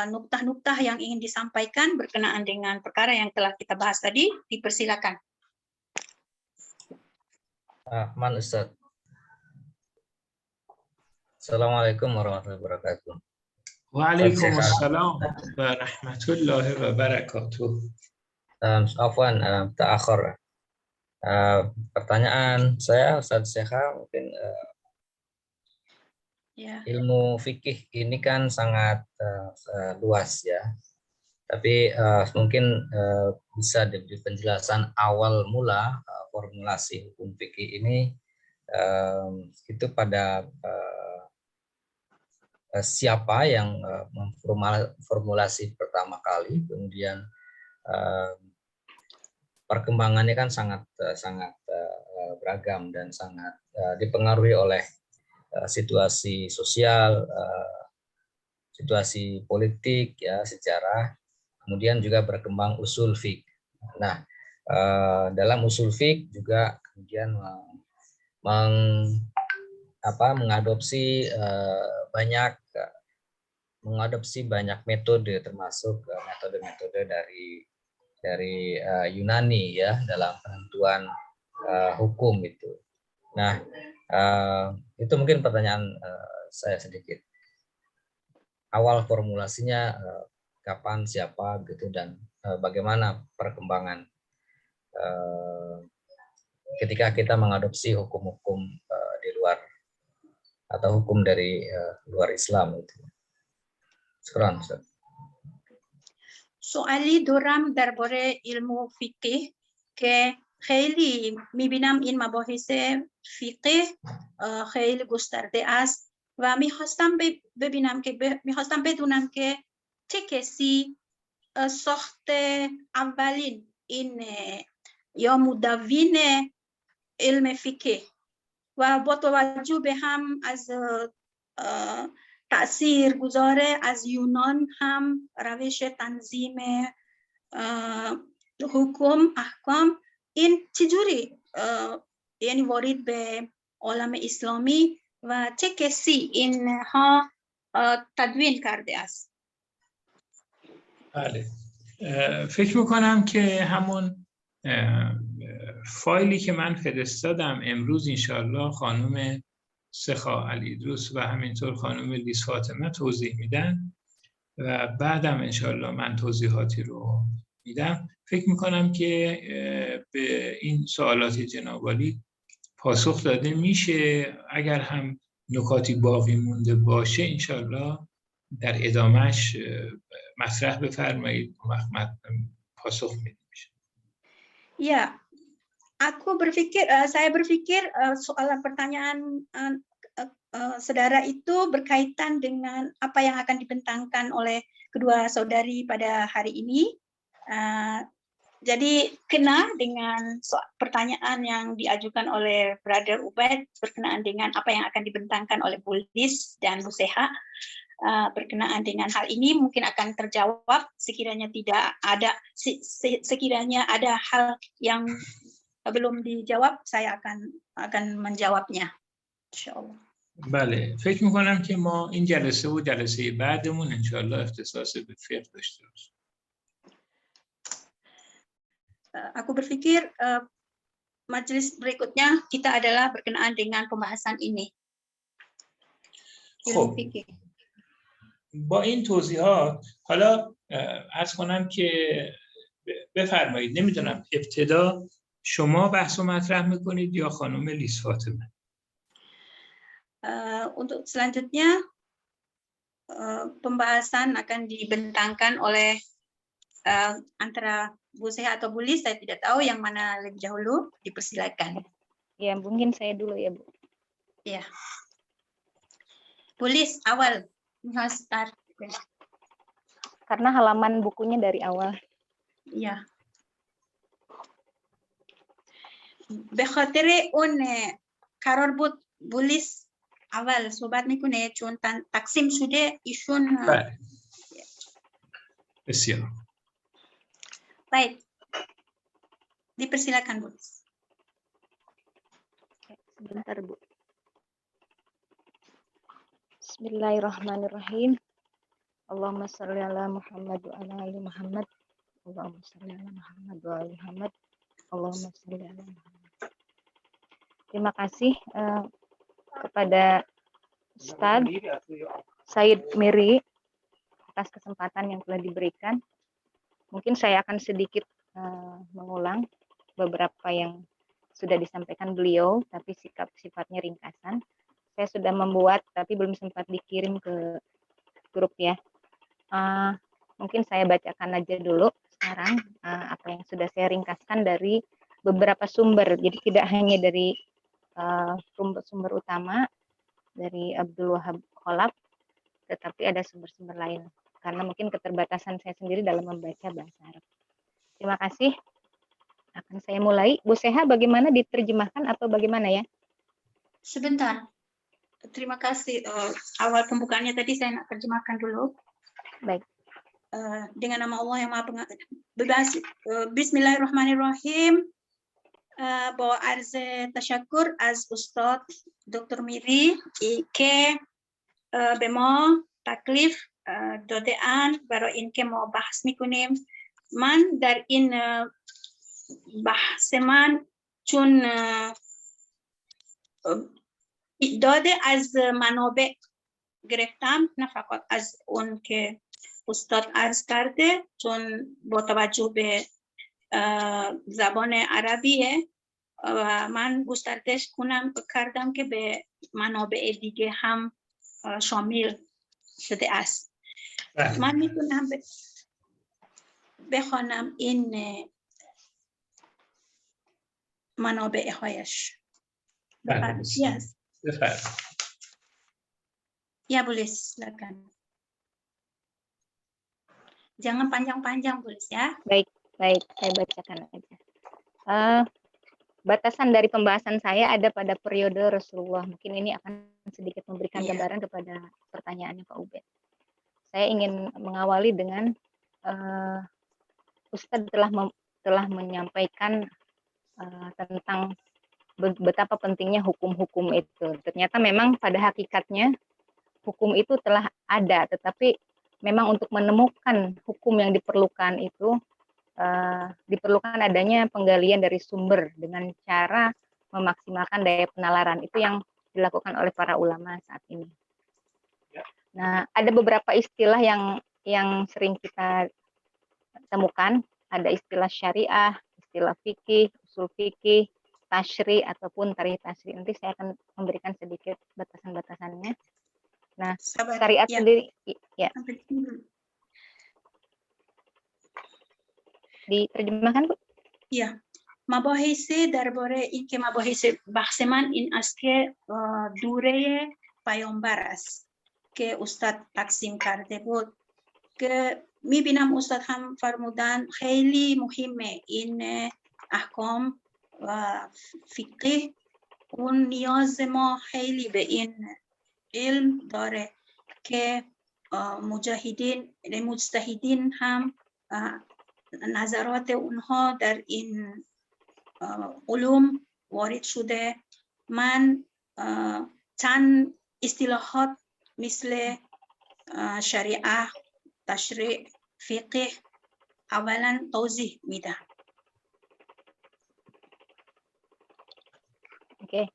nuktah-nuktah yang ingin disampaikan berkenaan dengan perkara yang telah kita bahas tadi, dipersilakan. Man Ustaz. Assalamualaikum warahmatullahi wabarakatuh. Waalaikumsalam warahmatullahi wabarakatuh. Afwan, ta'akhir. Pertanyaan saya, Ustaz Syekha, mungkin ilmu fikih ini kan sangat luas ya. Tapi mungkin bisa diberi penjelasan awal mula formulasi hukum fikih ini itu pada siapa yang memformulasi pertama kali, kemudian perkembangannya kan sangat beragam dan sangat dipengaruhi oleh situasi sosial, situasi politik, ya, sejarah, kemudian juga berkembang usul fiqh. Nah, dalam usul fiqh juga kemudian mengadopsi banyak metode, termasuk metode-metode dari Yunani, ya, dalam penentuan hukum itu. Nah, itu mungkin pertanyaan saya sedikit. Awal formulasinya kapan, siapa, gitu, dan bagaimana perkembangan ketika kita mengadopsi hukum-hukum di luar atau hukum dari luar Islam itu. Sekarang, Ustaz. سوالی دارم درباره علم و فقه که خیلی میبینم این مباحث فقه خیلی گسترده است و میخواستم بدونم که چه کسی ساخت اولین این یا مدون علم فقه و با توجه به هم از تأثیر گذاره از یونان هم روش تنظیم حکم احکام این چجوری یعنی وارد به عالم اسلامی و چه کسی اینها تدوین کرده است؟ بله، فکر میکنم که همون فایلی که من فرستادم امروز انشالله خانم سخا علیدروس و همینطور خانم لیس فاطمه توضیح میدن و بعدم انشالله من توضیحاتی رو میدم. فکر میکنم که به این سوالات جناب عالی پاسخ داده میشه. اگر هم نکاتی باقی مونده باشه انشالله در ادامهش مطرح بفرمایید، پاسخ میدیم. Ya, saya berpikir soal pertanyaan saudara itu berkaitan dengan apa yang akan dibentangkan oleh kedua saudari pada hari ini. Jadi kena dengan pertanyaan yang diajukan oleh Brother Ubaid berkenaan dengan apa yang akan dibentangkan oleh Bu Lis dan Bu Seha. Berkenaan dengan hal ini mungkin akan terjawab sekiranya sekiranya ada hal yang belum dijawab, saya akan menjawabnya insyaallah. بله، فکر میکنم که ما این جلسه و جلسه بعدمون انشالله اختصاص به فقه داشته باشیم. Aku berpikir majelis berikutnya kita adalah berkenaan dengan pembahasan ini. خب، با این توضیحات حالا عرض کنم که بفرمایید، نمیدونم ابتدا شما بحث و مطرح میکنید یا خانم لیس فاطمه؟ Untuk selanjutnya pembahasan akan dibentangkan oleh antara Bu Seha atau Bu Lis, saya tidak tahu yang mana lebih dahulu, dipersilakan. Ya, mungkin saya dulu ya, Bu. Ya. Bu Lis, awal. Start. Karena halaman bukunya dari awal. Ya. به خاطر اون قرار بود بولیس اول صحبت میکنه چون تقسیم شده ایشون. بله. بسیار. Baik. Dipersilakan, Bu. Sebentar, Bu. Bismillahirrahmanirrahim. Allahumma shalli ala Muhammad wa ala ali Muhammad. Allahumma shalli ala Muhammad wa ali Muhammad. Allahumma shalli ala Muhammad. Terima kasih kepada Ustadz Said Miri atas kesempatan yang telah diberikan. Mungkin saya akan sedikit mengulang beberapa yang sudah disampaikan beliau, tapi sifatnya ringkasan. Saya sudah membuat, tapi belum sempat dikirim ke grup ya. Mungkin saya bacakan aja dulu sekarang apa yang sudah saya ringkaskan dari beberapa sumber. Jadi tidak hanya dari sumber utama, dari Abdul Wahab Khalaf, tetapi ada sumber-sumber lain karena mungkin keterbatasan saya sendiri dalam membaca bahasa Arab. Terima kasih. Akan saya mulai. Bu Seha, bagaimana diterjemahkan atau bagaimana ya? Sebentar. Terima kasih. Awal pembukaannya tadi saya nak terjemahkan dulu. Baik. Dengan nama Allah yang Maha Pengasih. Bismillahirrahmanirrahim. با عرض تشکر از استاد دکتر میری که به ما تکلیف داده اند برای اینکه ما بحث میکنیم. من در این بحث من چون داده از منابع گرفتم، نه فقط از اون که استاد عرض کرده، چون با توجه به زبان عربیه و من گستردش کردم که به منابع دیگه هم شامل شده است. من میتونم بخوانم این منابع هایش. Yes. Ya boleh, silakan. Jangan panjang-panjang, boleh ya? Baik, saya bacakan aja. Batasan dari pembahasan saya ada pada periode Rasulullah. Mungkin ini akan sedikit memberikan gambaran kepada pertanyaannya Pak Ubed. Saya ingin mengawali dengan Ustadz telah menyampaikan tentang betapa pentingnya hukum-hukum itu. Ternyata memang pada hakikatnya hukum itu telah ada, tetapi memang untuk menemukan hukum yang diperlukan itu diperlukan adanya penggalian dari sumber dengan cara memaksimalkan daya penalaran. Itu yang dilakukan oleh para ulama saat ini. Nah, ada beberapa istilah yang sering kita temukan. Ada istilah syariah, istilah fikih, usul fikih, tasyri ataupun tarikh tasyri. Nanti saya akan memberikan sedikit batasan-batasannya. Nah, syariat sendiri ya. Diterjemahkan, Bu? Ya. مباحث درباره این که مباحث بحث من این است که دوره پیامبر است که استاد تقسیم کرده بود که میبینم استاد هم فرمودن خیلی مهمه این احکام و فقه. اون نیاز ما خیلی به این علم داره که مجتهدین هم نظرات اونها در این علوم وارد شده. من چند اصطلاحات مثل شریعه، تشریع، فقه اولا توضیح میدم. Oke.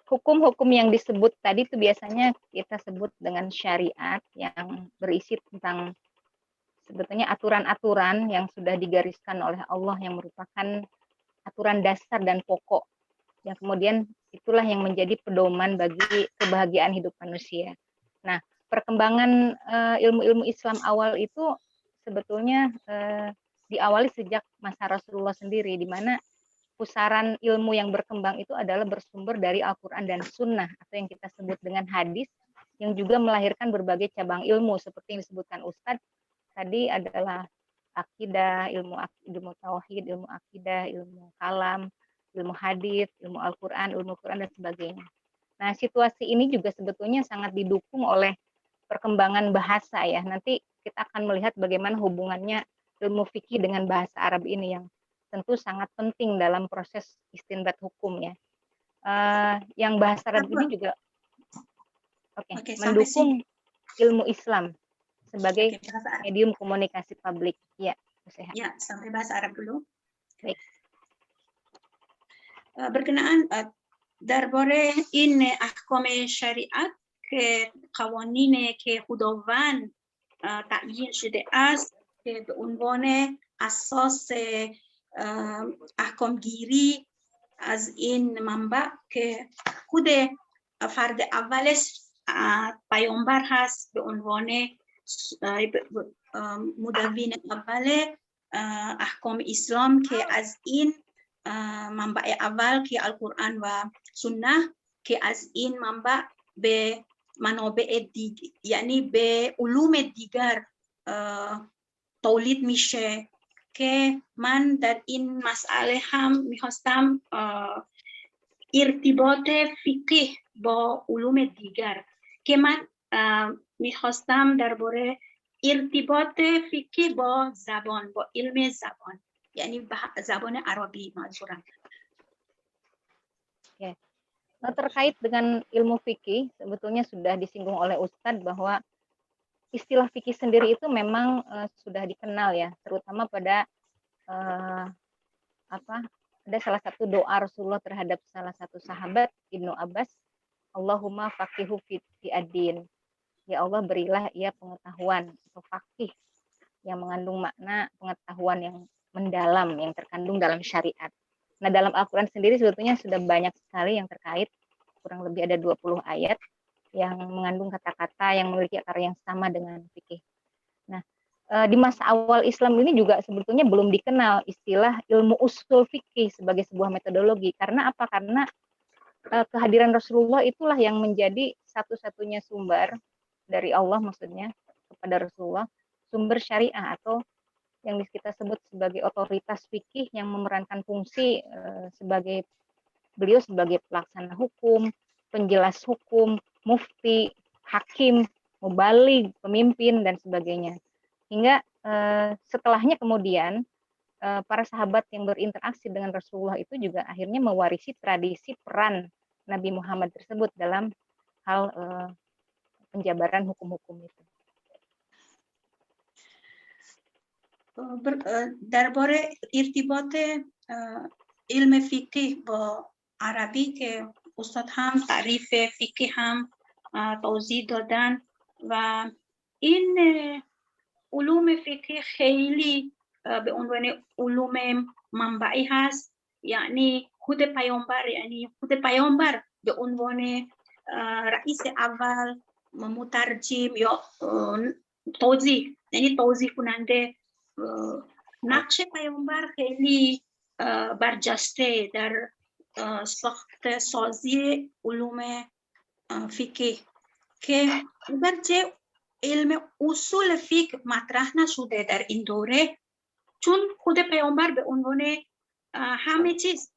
Hukum-hukum yang disebut tadi itu biasanya kita sebut dengan syariat yang berisi tentang sebetulnya aturan-aturan yang sudah digariskan oleh Allah yang merupakan aturan dasar dan pokok yang kemudian itulah yang menjadi pedoman bagi kebahagiaan hidup manusia. Nah, perkembangan ilmu-ilmu Islam awal itu sebetulnya diawali sejak masa Rasulullah sendiri, di mana pusaran ilmu yang berkembang itu adalah bersumber dari Al-Quran dan Sunnah atau yang kita sebut dengan hadis, yang juga melahirkan berbagai cabang ilmu seperti yang disebutkan Ustadz tadi adalah akidah, ilmu tauhid, ilmu akidah, ilmu kalam, ilmu hadis, ilmu Al-Quran, ilmu Quran dan sebagainya. Nah, situasi ini juga sebetulnya sangat didukung oleh perkembangan bahasa ya. Nanti kita akan melihat bagaimana hubungannya ilmu fikih dengan bahasa Arab ini yang tentu sangat penting dalam proses istinbat hukum ya. Yang bahasa Arab ini juga mendukung ilmu Islam sebagai medium komunikasi publik. Ya, ya, sampai bahasa Arab dulu. Baik. Berkenaan درباره این احکام شریعت که قوانینی که خداوند تعیین شده است که به عنوان اساس احکام گیری از این منبع که خود فرد اولش پیامبر هست به عنوان مدون اول احکام اسلام که از این منبع اول که القرآن و سنت که از این منبع به منابع یعنی به علوم دیگر تولید میشه که من در این مسئله هم میخواستم ارتباط فقه با علوم دیگر که من میخواستم درباره ارتباط فقه با زبان، با علم زبان، یعنی زبان عربی منظورم. Nah, terkait dengan ilmu fikih, sebetulnya sudah disinggung oleh Ustadz bahwa istilah fikih sendiri itu memang sudah dikenal ya, terutama pada ada salah satu doa Rasulullah terhadap salah satu sahabat Ibnu Abbas, Allahumma faqihu fi ad-din. Ya Allah, berilah ia pengetahuan atau fakih yang mengandung makna pengetahuan yang mendalam, yang terkandung dalam syariat. Nah, dalam Al-Quran sendiri sebetulnya sudah banyak sekali yang terkait, kurang lebih ada 20 ayat yang mengandung kata-kata yang memiliki akar yang sama dengan fikih. Nah, di masa awal Islam ini juga sebetulnya belum dikenal istilah ilmu usul fikih sebagai sebuah metodologi. Karena apa? Karena kehadiran Rasulullah itulah yang menjadi satu-satunya sumber dari Allah, maksudnya kepada Rasulullah, sumber syariah atau yang kita sebut sebagai otoritas fikih yang memerankan fungsi sebagai beliau sebagai pelaksana hukum, penjelas hukum, mufti, hakim, mubaligh, pemimpin dan sebagainya. Hingga setelahnya kemudian para sahabat yang berinteraksi dengan Rasulullah itu juga akhirnya mewarisi tradisi peran Nabi Muhammad tersebut dalam hal penjabaran hukum-hukum itu. درباره ارتباط علم فقه با عربی که استاد هم تعریف فقه هم توضیح دادن و این علوم فقه خیلی به عنوان علوم منبعی هست، یعنی خود پیامبر به عنوان رئیس اول مترجم یا توضیح کننده، نقش پیامبر خیلی برجسته در ساخت سازی علوم فقه که اگرچه علم اصول فقه مطرح نشده در این دوره، چون خود پیامبر به عنوان همه چیز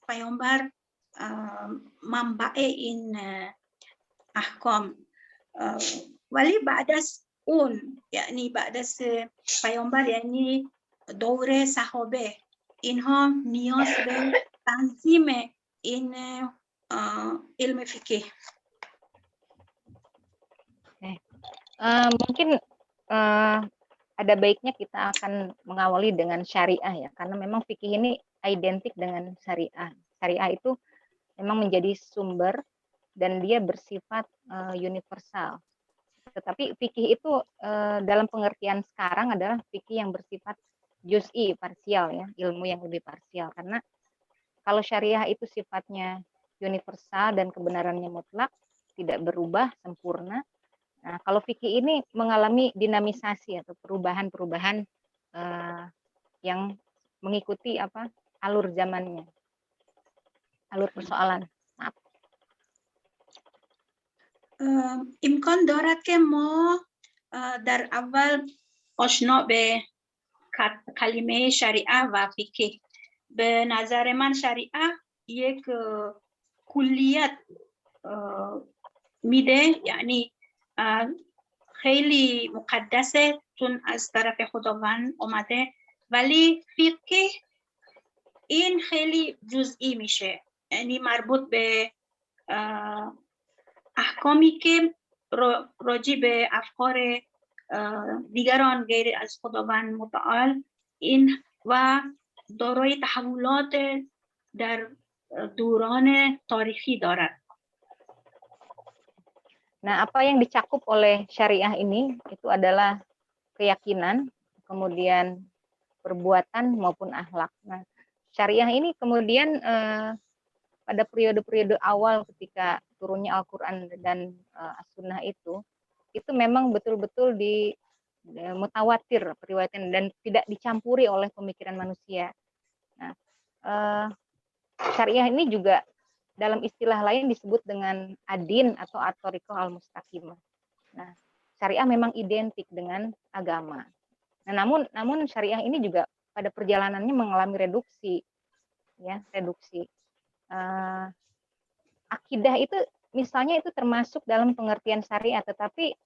پیامبر منبع این احکام، ولی بعد از اون یعنی بعد از پیامبر یعنی دور صحابه اینها نیاز به تنظیم این علم fikih. Mungkin ada baiknya kita akan mengawali dengan syariah ya, karena memang fikih ini identik dengan syariah. Syariah itu memang menjadi sumber dan dia bersifat universal. Tetapi fikih itu dalam pengertian sekarang adalah fikih yang bersifat juz'i, parsial ya, ilmu yang lebih parsial. Karena kalau syariah itu sifatnya universal dan kebenarannya mutlak, tidak berubah, sempurna. Nah, kalau fikih ini mengalami dinamisasi atau perubahan-perubahan yang mengikuti alur zamannya, alur persoalan. Maaf. امکان دارد که ما در اول آشنا به کلمه شریعه و فقه. به نظر من شریعه یک کلیت میده، یعنی خیلی مقدسه چون از طرف خداوند اومده، ولی فقه این خیلی جزئی میشه، یعنی مربوط به احکامی که راجع به افکار دیگران غیر از خداوند متعال این و دارای تحولات در دوران تاریخی دارد. Nah, apa yang dicakup oleh syariah ini itu adalah keyakinan, kemudian perbuatan maupun akhlak. Nah, syariah ini kemudian pada periode-periode awal ketika turunnya Al-Quran dan As-Sunnah itu memang betul-betul mutawatir periwayatan dan tidak dicampuri oleh pemikiran manusia. Nah, syariah ini juga dalam istilah lain disebut dengan adin atau at-thariqah al-mustaqimah. Nah, syariah memang identik dengan agama. Nah, namun syariah ini juga pada perjalanannya mengalami reduksi, ya, reduksi. Akidah itu misalnya itu termasuk dalam pengertian syariah, tetapi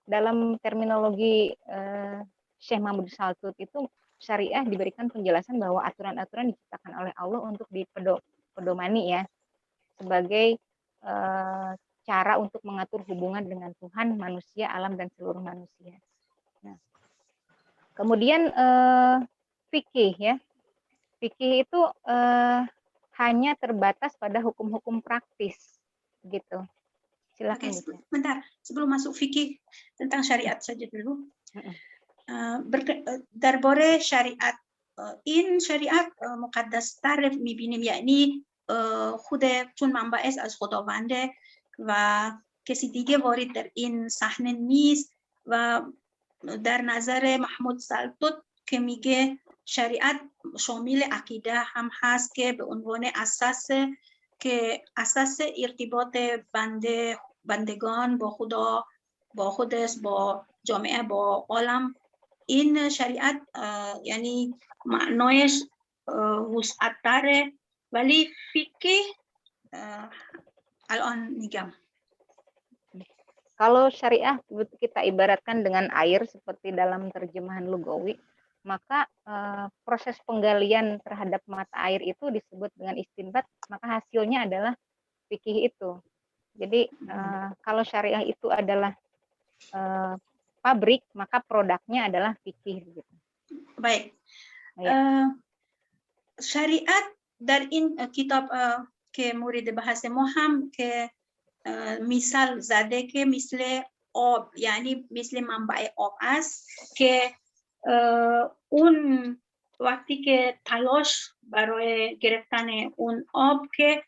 dalam terminologi Syekh Mahmud Saltut itu syariah diberikan penjelasan bahwa aturan-aturan diciptakan oleh Allah untuk dipedomani ya, sebagai cara untuk mengatur hubungan dengan Tuhan, manusia, alam, dan seluruh manusia. Nah, kemudian fikih ya, fikih itu hanya terbatas pada hukum-hukum praktis, gitu. Silakan. Oke, sebentar sebelum masuk fikih tentang syariat saja dulu. درباره شریعت این شریعت مقدس تر میبینیم، یعنی خود چون منبعش از خداونده و کسی دیگه وارد در این صحنه نیست و در نظر محمود سلطوت که میگه شریعت شامل عقیده هم هست که به عنوان اساس ارتباط بندگان با خدا، با خودش، با جامعه، با عالم. این شریعت یعنی معنایش وسعت داره، ولی فقه الان میگم. Kalau syariah kita ibaratkan dengan air seperti dalam terjemahan lugawi, maka proses penggalian terhadap mata air itu disebut dengan istinbat, maka hasilnya adalah fikih itu. Jadi kalau syariah itu adalah pabrik, maka produknya adalah fikih. Gitu. Baik. Syariat در این کتاب که مورد بحث ما هم که مثال زده که مثل آب، یعنی مثل منبع آب است که اون وقتی که تلاش برای گرفتن اون آب که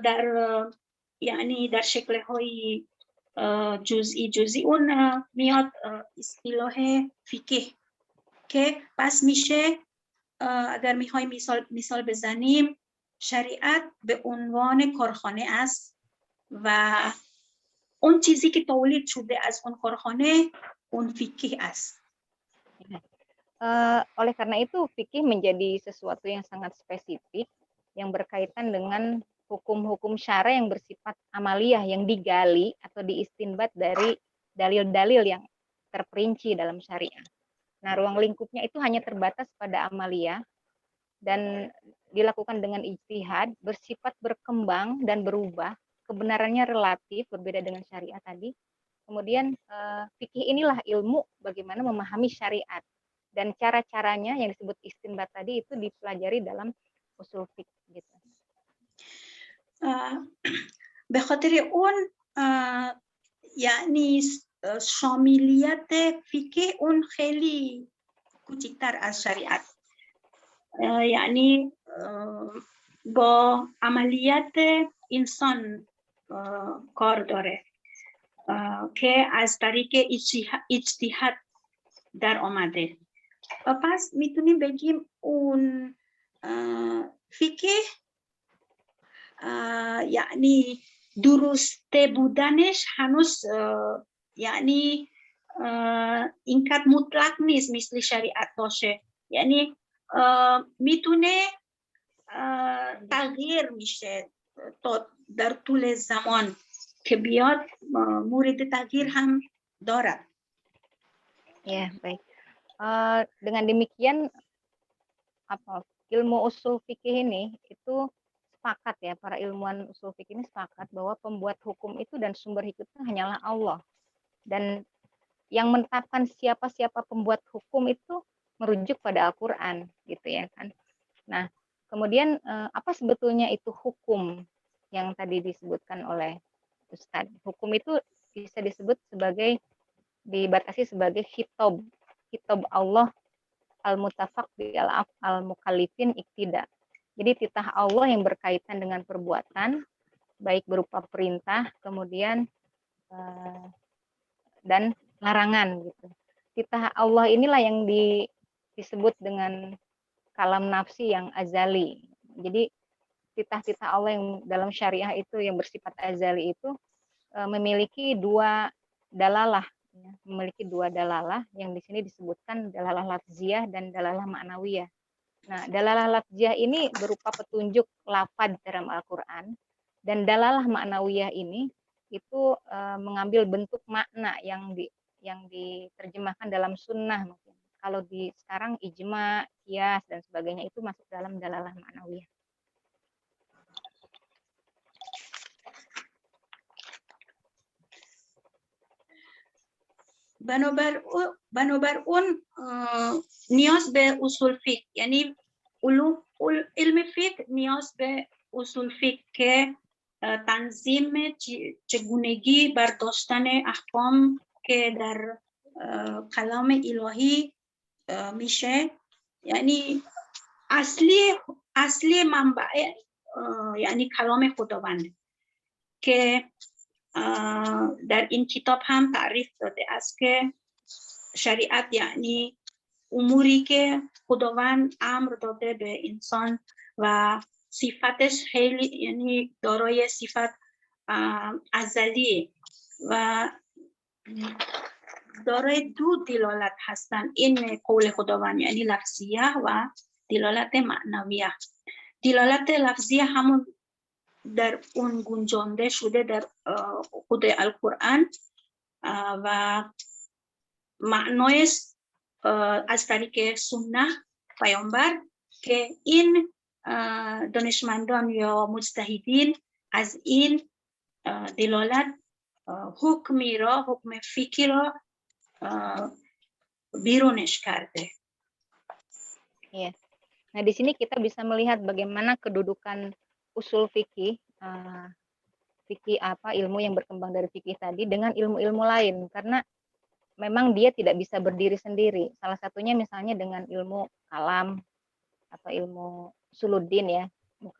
در یعنی در شکل‌های جزئی اون میاد اصطلاح فقه که پس میشه اگر میخوایم مثال بزنیم شریعت به عنوان کارخانه است و اون چیزی که تولید شده از اون کارخانه اون فقه است. Oleh karena itu fikih menjadi sesuatu yang sangat spesifik yang berkaitan dengan hukum-hukum syara yang bersifat amaliyah yang digali atau diistinbat dari dalil-dalil yang terperinci dalam syariah. Nah, ruang lingkupnya itu hanya terbatas pada amaliyah dan dilakukan dengan ijtihad, bersifat berkembang dan berubah, kebenarannya relatif, berbeda dengan syariah tadi. Kemudian fikih inilah ilmu bagaimana memahami syariat. Dan cara-caranya yang disebut istinbat tadi itu dipelajari dalam usul fikih gitu. به خاطر اون یعنی شاملیت فقه اون خیلی کوچکتر از شریعت، یعنی با عملیات انسان کار داره که از طریق اجتهاد در آمده. و پس میتونیم بگیم اون فقه یعنی درسته بودنش هنوز یعنی اینقدر مطلق نیست مثل شریعت باشه، یعنی میتونه تغییر میشه تا در طول زمان که بیاد مورد تغییر هم دارد. Ya, baik. Dengan demikian ilmu usul fikih ini itu sepakat ya, para ilmuwan usul fikih ini sepakat bahwa pembuat hukum itu dan sumber hidup itu hanyalah Allah, dan yang menetapkan siapa-siapa pembuat hukum itu merujuk pada Al-Quran gitu ya kan. Nah, kemudian apa sebetulnya itu hukum yang tadi disebutkan oleh Ustadz? Hukum itu bisa disebut sebagai, dibatasi sebagai kitab Allah al-mutafaq bi al-mukallifin iktida. Jadi titah Allah yang berkaitan dengan perbuatan, baik berupa perintah, kemudian dan larangan gitu. Titah Allah inilah yang disebut dengan kalam nafsi yang azali. Jadi titah-titah Allah yang dalam syariah itu yang bersifat azali itu memiliki dua dalalah, ya, yang di sini disebutkan dalalah lafziyah dan dalalah ma'nawiyah. Nah, dalalah lafziyah ini berupa petunjuk lafaz dalam Al-Qur'an, dan dalalah ma'nawiyah ini itu mengambil bentuk makna yang diterjemahkan dalam sunnah mungkin. Kalau di sekarang ijma, qiyas dan sebagainya itu masuk dalam dalalah ma'nawiyah. بنابر اون نیاز به اصول فقه، یعنی علم فقه نیاز به اصول فقه که تنظیم چگونگی برداشتن احکام که در کلام الهی میشه، یعنی اصلی منبع یعنی کلام خداوند که در این کتاب هم تعریف داده است که شریعت یعنی اموری که خداوند امر داده به انسان و صفتش خیلی یعنی دارای صفت ازلی و دارای دو دلالت هستند. این قول خداوند یعنی لفظیه و دلالت معنویه. دلالت لفظیه همون در اون گنجانده شده در خود القرآن و معنایش از طریق سنت پیامبر که این دانشمندان یا مجتهدین از این دلالت حکم فقهی را بیرونش کرده. Ya. Nah, di sini kita bisa melihat bagaimana kedudukan usul fikih, ilmu yang berkembang dari fikih tadi dengan ilmu-ilmu lain, karena memang dia tidak bisa berdiri sendiri. Salah satunya misalnya dengan ilmu kalam atau ilmu usuluddin ya,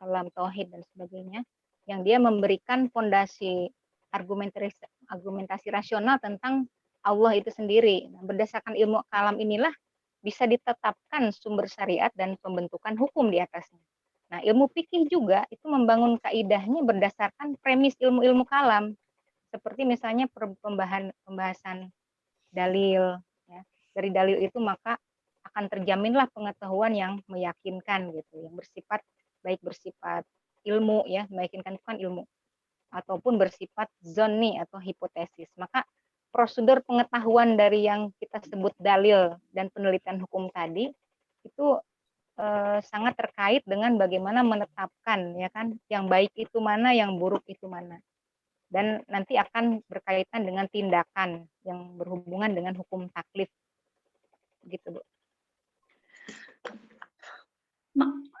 kalam tauhid dan sebagainya, yang dia memberikan fondasi argumentasi rasional tentang Allah itu sendiri. Nah, berdasarkan ilmu kalam inilah bisa ditetapkan sumber syariat dan pembentukan hukum di atasnya. Nah, ilmu fikih juga itu membangun kaidahnya berdasarkan premis ilmu-ilmu kalam, seperti misalnya pembahasan dalil. Ya. Dari dalil itu maka akan terjaminlah pengetahuan yang meyakinkan gitu, yang bersifat ilmu ya, meyakinkan itu kan ilmu, ataupun bersifat zonni atau hipotesis. Maka prosedur pengetahuan dari yang kita sebut dalil dan penelitian hukum tadi itu sangat terkait dengan bagaimana menetapkan ya kan yang baik itu mana, yang buruk itu mana, dan nanti akan berkaitan dengan tindakan yang berhubungan dengan hukum taklif gitu Bu.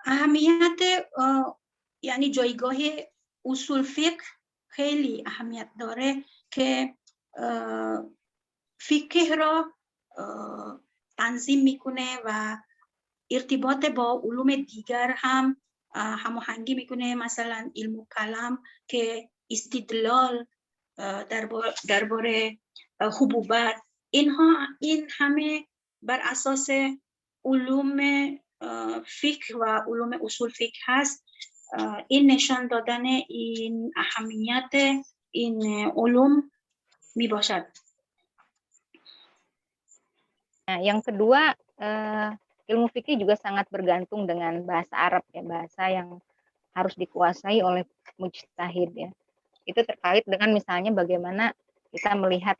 اهمیت یعنی جایگاه اصول فقه خیلی اهمیت داره که فقه را تنظیم میکنه و ارتباط با علوم دیگر هم هماهنگی میکنه. مثلا علم کلام که استدلال درباره حبوبات، این همه بر اساس علوم فقه و علوم اصول فقه هست. این نشان دادن این اهمیت این علوم می باشد. Nah, yang kedua, ilmu fikih juga sangat bergantung dengan bahasa Arab ya, bahasa yang harus dikuasai oleh mujtahid ya. Itu terkait dengan misalnya bagaimana kita melihat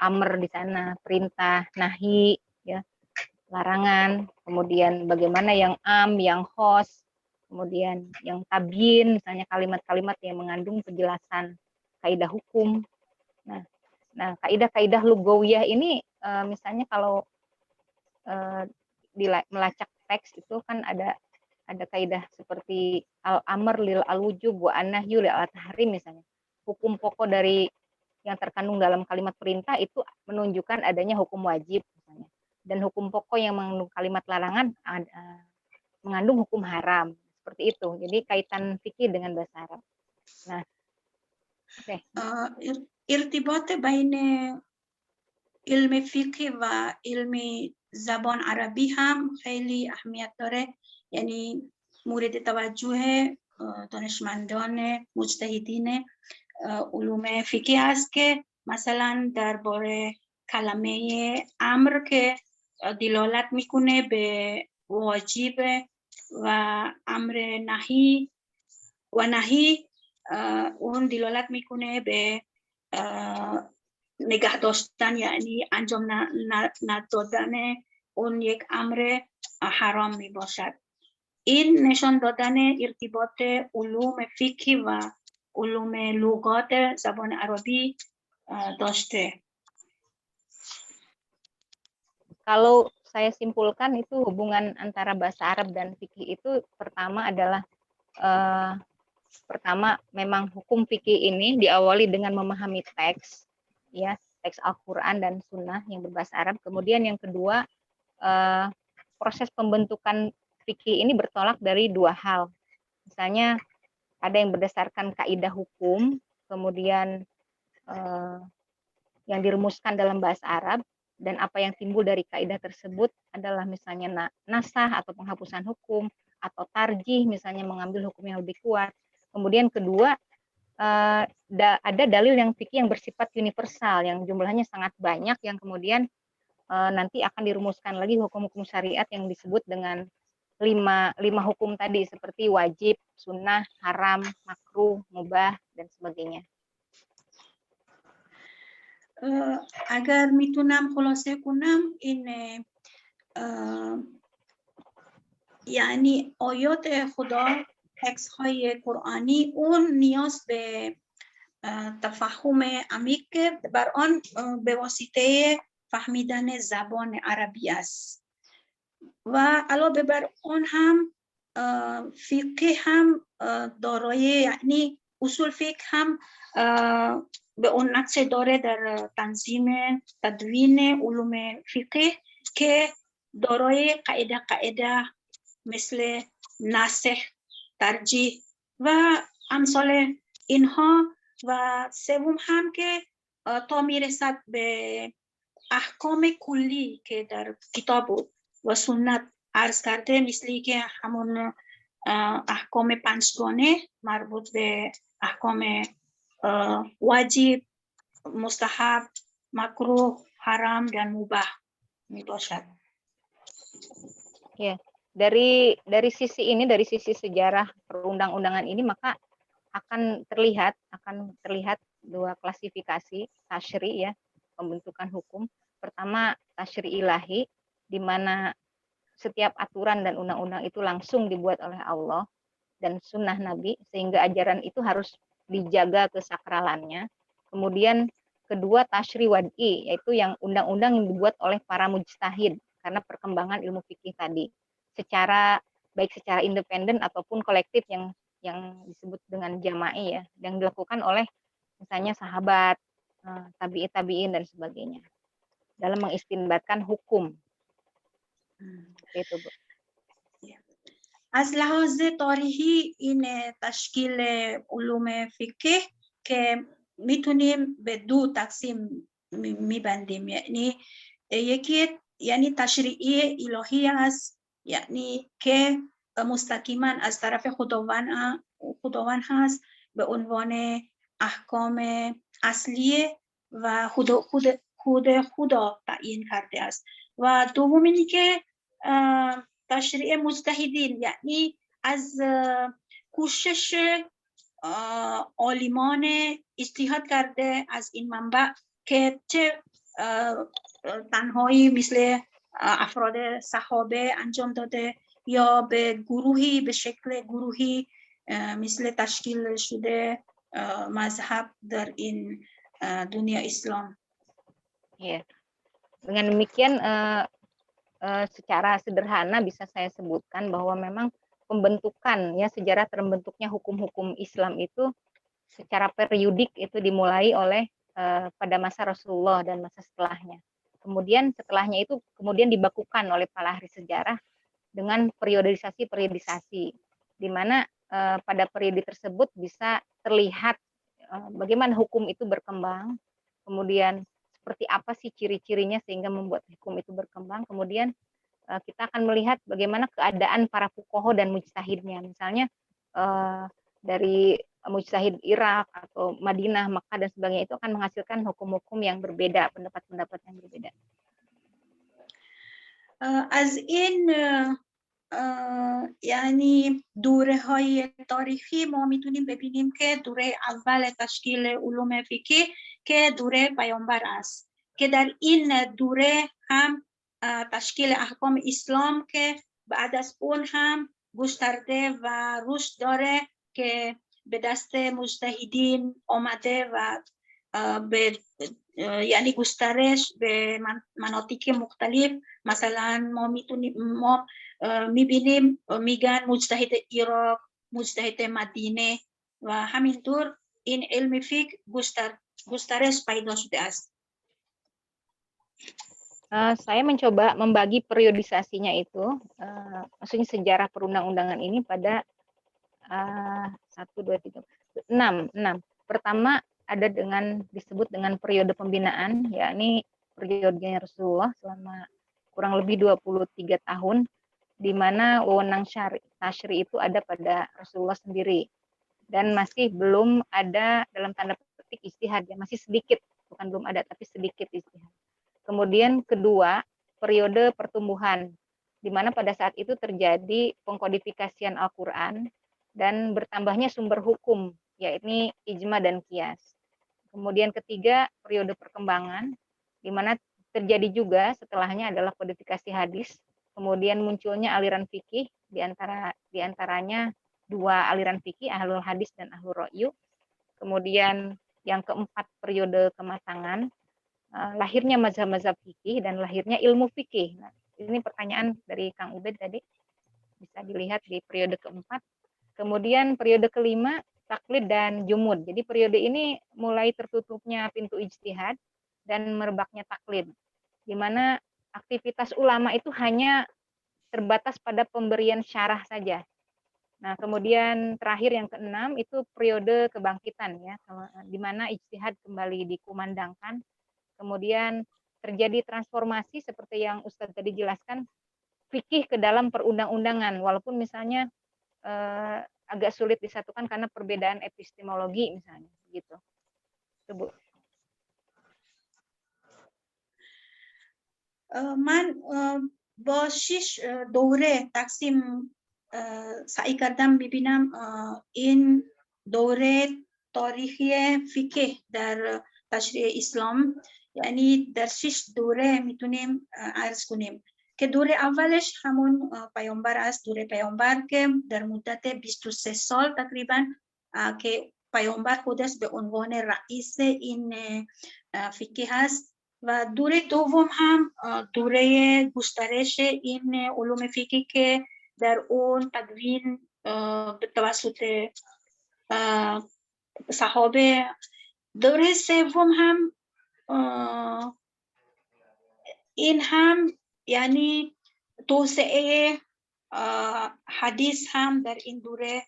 amr di sana, perintah, nahi ya, larangan, kemudian bagaimana yang am, yang khos, kemudian yang tabyin, misalnya kalimat-kalimat yang mengandung penjelasan kaidah hukum. Nah, kaidah-kaidah lugawiyah ini misalnya kalau melacak teks itu kan ada kaidah seperti al-amr lil al-wujub wa an-nahyu lil al-tahrim misalnya. Hukum pokok dari yang terkandung dalam kalimat perintah itu menunjukkan adanya hukum wajib misalnya. Dan hukum pokok yang mengandung kalimat larangan mengandung hukum haram. Seperti itu. Jadi kaitan fikih dengan bahasa Arab. Nah, oke. ارتباط بین علم فقه و علم زبان عربی هم خیلی اهمیت داره. یعنی مورد توجه دانشمندان مجتهدین علوم فقهی است که مثلا درباره کلمه امر که دلالت میکنه به واجب و امر نهی و نهی اون دلالت میکنه به نگه داشتن، یعنی انجام ندادن اون یک امر حرام می باشد. این نشان دادن ارتباط علوم فقهی و علوم لغات زبان عربی داشته. Kalau saya simpulkan itu hubungan antara bahasa Arab dan fikih itu pertama adalah pertama memang hukum fikih ini diawali dengan memahami teks, ya, teks Al-Quran dan Sunnah yang berbahasa Arab. Kemudian yang kedua, proses pembentukan fikih ini bertolak dari dua hal. Misalnya ada yang berdasarkan kaidah hukum, kemudian yang dirumuskan dalam bahasa Arab, dan apa yang timbul dari kaidah tersebut adalah misalnya nasah atau penghapusan hukum, atau tarjih misalnya mengambil hukum yang lebih kuat. Kemudian kedua, ada dalil yang fikih yang bersifat universal yang jumlahnya sangat banyak, yang kemudian nanti akan dirumuskan lagi hukum-hukum syariat yang disebut dengan lima hukum tadi, seperti wajib, sunnah, haram, makruh, mubah, dan sebagainya. اگر میتونم خلاصه کنم این یعنی آیات خدا، تکست های قرآنی، اون نیاز به تفهم عمیق بر آن به واسطه فهمیدن زبان عربی است و علاوه بر آن هم فقه هم دارای، یعنی اصول فقه هم به اون نقش داره در تنظیم تدوین علوم فقه که دارای قاعده مثل ناسخ، ترجیح و امثال اینها، و سوم هم که تا میرسد به احکام کلی که در کتاب و سنت عرض کرده، مثلی که همون احکام پنجگانه مربوط به احکام واجب، مستحب، makruh, haram, dan mubah می باشد. Ya, dari sisi ini, dari sisi sejarah perundang-undangan ini, maka akan terlihat dua klasifikasi tasyri, ya, pembentukan hukum. Pertama, tasyri ilahi, di mana setiap aturan dan undang-undang itu langsung dibuat oleh Allah dan sunnah Nabi, sehingga ajaran itu harus dijaga kesakralannya. Kemudian kedua, tasyri wad'i, yaitu yang undang-undang yang dibuat oleh para mujtahid karena perkembangan ilmu fikih tadi, baik secara independen ataupun kolektif yang disebut dengan jama'i, ya, yang dilakukan oleh misalnya sahabat, tabi'in dan sebagainya dalam mengistinbatkan hukum. Itu, Bu. از لحاظ تاریخی این تشکیل علوم فقه که میتونیم به دو تقسیم میبندیم، یعنی یکی یعنی تشریعی الهی است، یعنی که مستقیما از طرف خداوند هست به عنوان احکام اصلیه و خود خدا تعیین کرده است، و دوم اینی که تشریع مجتهدین، یعنی از کوشش عالمان اجتهاد کرده از این منبع که چه تنهایی مثل افراد صحابه انجام داده یا به گروهی، به شکل گروهی مثل تشکیل شده مذهب در این dunia Islam. Ya, dengan demikian secara sederhana bisa saya sebutkan bahwa memang pembentukan, ya, sejarah terbentuknya hukum-hukum Islam itu secara periodik itu dimulai oleh pada masa Rasulullah dan masa setelahnya. Kemudian setelahnya itu kemudian dibakukan oleh para ahli sejarah dengan periodisasi, di mana pada periode tersebut bisa terlihat bagaimana hukum itu berkembang, kemudian seperti apa sih ciri-cirinya sehingga membuat hukum itu berkembang. Kemudian kita akan melihat bagaimana keadaan para fuqaha dan mujtahidnya. Misalnya dari mujtahid Irak atau Madinah, Makkah dan sebagainya itu akan menghasilkan hukum-hukum yang berbeda, pendapat-pendapat yang berbeda. از این یعنی دوره های تاریخی ما میتونیم ببینیم که دوره اول تشکیل علوم فقهی که دوره پیامبر است که در این دوره هم تشکیل احکام اسلام که بعد از اون هم گسترده و رشد داره که به دست مجتهدین آمده و به یعنی گسترش به مناطق مختلف. مثلا ما میبینیم میگن مجتهد عراق، مجتهد مدینه و همینطور این علم فقه گسترش پیدا شده است. Saya mencoba membagi periodisasinya itu, maksudnya sejarah perundang-undangan ini pada 1, 2, 3, 6. Pertama ada disebut dengan periode pembinaan, yakni periodenya Rasulullah selama kurang lebih 23 tahun, di mana wewenang tasyri itu ada pada Rasulullah sendiri. Dan masih belum ada dalam tanda petik ijtihad, ya masih sedikit, bukan belum ada tapi sedikit ijtihad. Kemudian kedua, periode pertumbuhan, di mana pada saat itu terjadi pengkodifikasian Al-Quran dan bertambahnya sumber hukum, yakni ijma dan qiyas. Kemudian ketiga, periode perkembangan, di mana terjadi juga setelahnya adalah kodifikasi hadis, kemudian munculnya aliran fikih, di antaranya dua aliran fikih, ahlul hadis dan ahlul ra'yu. Kemudian yang keempat, periode kematangan, lahirnya mazhab-mazhab fikih dan lahirnya ilmu fikih. Nah, ini pertanyaan dari Kang Ubed tadi, bisa dilihat di periode keempat. Kemudian periode kelima, taklid dan jumud. Jadi periode ini mulai tertutupnya pintu ijtihad dan merebaknya taklid, di mana aktivitas ulama itu hanya terbatas pada pemberian syarah saja. Nah, kemudian terakhir yang keenam itu periode kebangkitan, ya, di mana ijtihad kembali dikumandangkan. Kemudian terjadi transformasi seperti yang Ustadz tadi jelaskan, fikih ke dalam perundang-undangan, walaupun misalnya agak sulit disatukan karena perbedaan epistemologi misalnya, gitu. Bu. من با 6 دوره تقسیم سعی کردم ببینم این دوره تاریخی فقه در تشریع اسلام، یعنی در 6 دوره میتونیم عرض کنیم که دوره اولش همون پیامبر است، دوره پیامبر که در مدت 23 سال تقریبا که پیامبر خودش به عنوان رئیس این فقه هست. و دوره دوم هم دوره گسترش این علوم فقهی که در اون تدوین به توسط صحابه. دوره سوم هم این هم یعنی توسعه حدیث هم در این دوره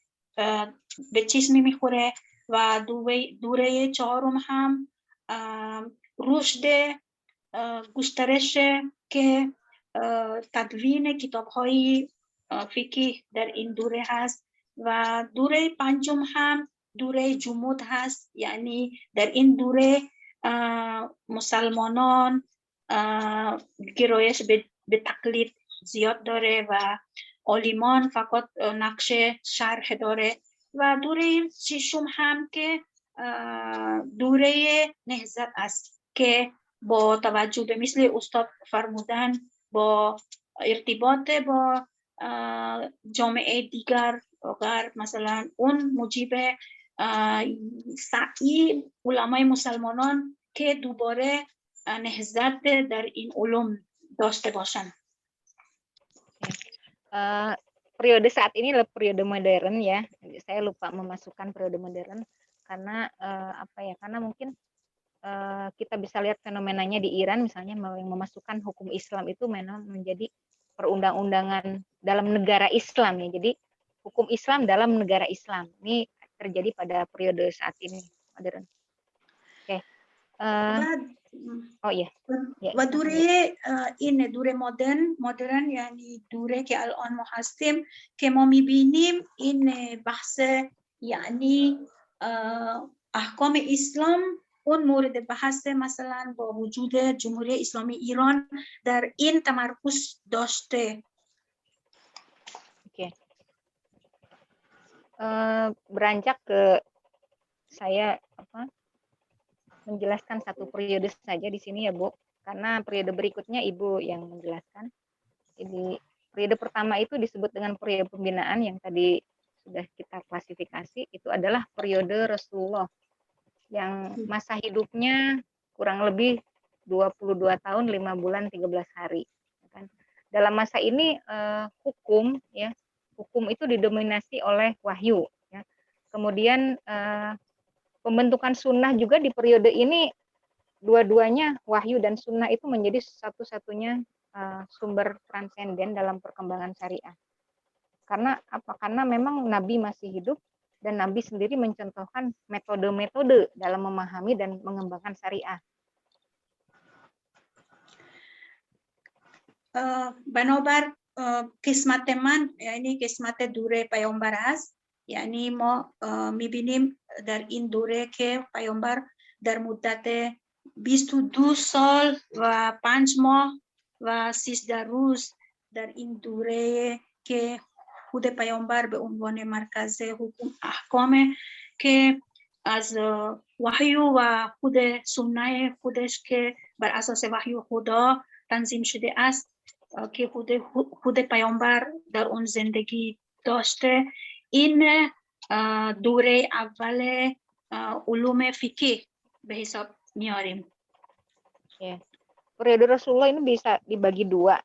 به چشم میخوره. و دوره چهارم هم رشد گسترش که تدوین کتاب‌های فقهی در این دوره هست. و دوره پنجم هم دوره جمود هست، یعنی در این دوره مسلمانان گرایش به تقلید زیاد داره و عالمان فقط نقش شرح داره. و دوره ششم هم که دوره نهضت است که با توجه به مثل استاد فرمودن با ارتباط با جامعه دیگر غرب، مثلا اون موجب سعی علمای مسلمانان که دوباره نهضت در این علوم داشته باشند. Periode saat ini adalah periode modern, ya. Saya lupa memasukkan periode modern karena karena mungkin kita bisa lihat fenomenanya di Iran misalnya, yang memasukkan hukum Islam itu memang menjadi perundang-undangan dalam negara Islam, ya. Jadi hukum Islam dalam negara Islam ini terjadi pada periode saat ini modern. Oke. Oh iya. Ya, و دوره این دوره مدرن یعنی دوره که الان ما هستیم که ما میبینیم این بحث یعنی احکام اسلام اون مورد بحث مثلا با وجود جمهوری اسلامی ایران در این تمرکز داشته. Oke. Beranjak ke saya menjelaskan satu periode saja di sini ya Bu, karena periode berikutnya Ibu yang menjelaskan. Jadi periode pertama itu disebut dengan periode pembinaan yang tadi sudah kita klasifikasi, itu adalah periode Rasulullah yang masa hidupnya kurang lebih 22 tahun 5 bulan 13 hari. Dalam masa ini hukum itu didominasi oleh wahyu. Ya. Kemudian pembentukan sunnah juga di periode ini dua-duanya wahyu dan sunnah itu menjadi satu-satunya sumber transenden dalam perkembangan syariah. Karena apa? Karena memang Nabi masih hidup dan Nabi sendiri mencontohkan metode-metode dalam memahami dan mengembangkan syariah. بنابر قسمت من یعنی قسمت دوره پیامبر است، یعنی ما میبینیم در این دوره که پیامبر در مدت 22 سال و 5 ماه و 13 روز در این دوره که خود پیامبر به عنوان مرکز حکم احکام که از وحی و خود سنت خودش که بر اساس وحی خدا تنظیم شده است که خود پیامبر در اون زندگی داشته، این دوره اول علوم فقه به حساب میاریم. Ya. Periode Rasulullah ini bisa dibagi dua,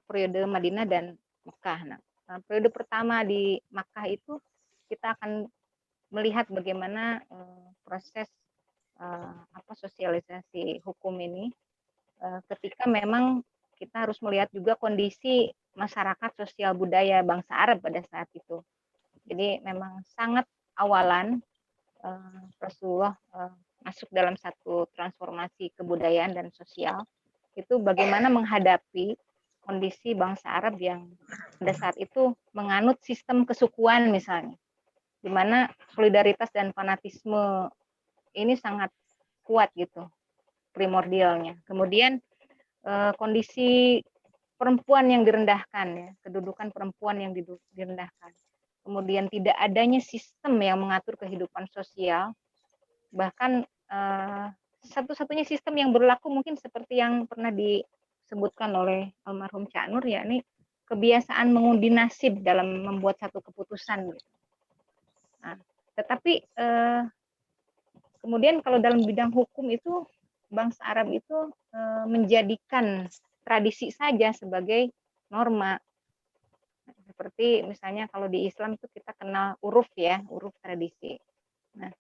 periode Madinah dan Mekah. Nah, periode pertama di Makkah itu kita akan melihat bagaimana proses sosialisasi hukum ini ketika memang kita harus melihat juga kondisi masyarakat sosial budaya bangsa Arab pada saat itu. Jadi memang sangat awalan Rasulullah masuk dalam satu transformasi kebudayaan dan sosial, itu bagaimana menghadapi kondisi bangsa Arab yang pada saat itu menganut sistem kesukuan misalnya, di mana solidaritas dan fanatisme ini sangat kuat gitu, primordialnya. Kemudian kondisi perempuan yang direndahkan, ya, kedudukan perempuan yang direndahkan. Kemudian tidak adanya sistem yang mengatur kehidupan sosial, bahkan satu-satunya sistem yang berlaku mungkin seperti yang pernah disebutkan oleh almarhum Cak Nur, yakni kebiasaan mengundi nasib dalam membuat satu keputusan. Nah, tetapi kemudian kalau dalam bidang hukum itu bangsa Arab itu menjadikan tradisi saja sebagai norma. Seperti misalnya kalau di Islam itu kita kenal uruf ya, uruf tradisi. Nah,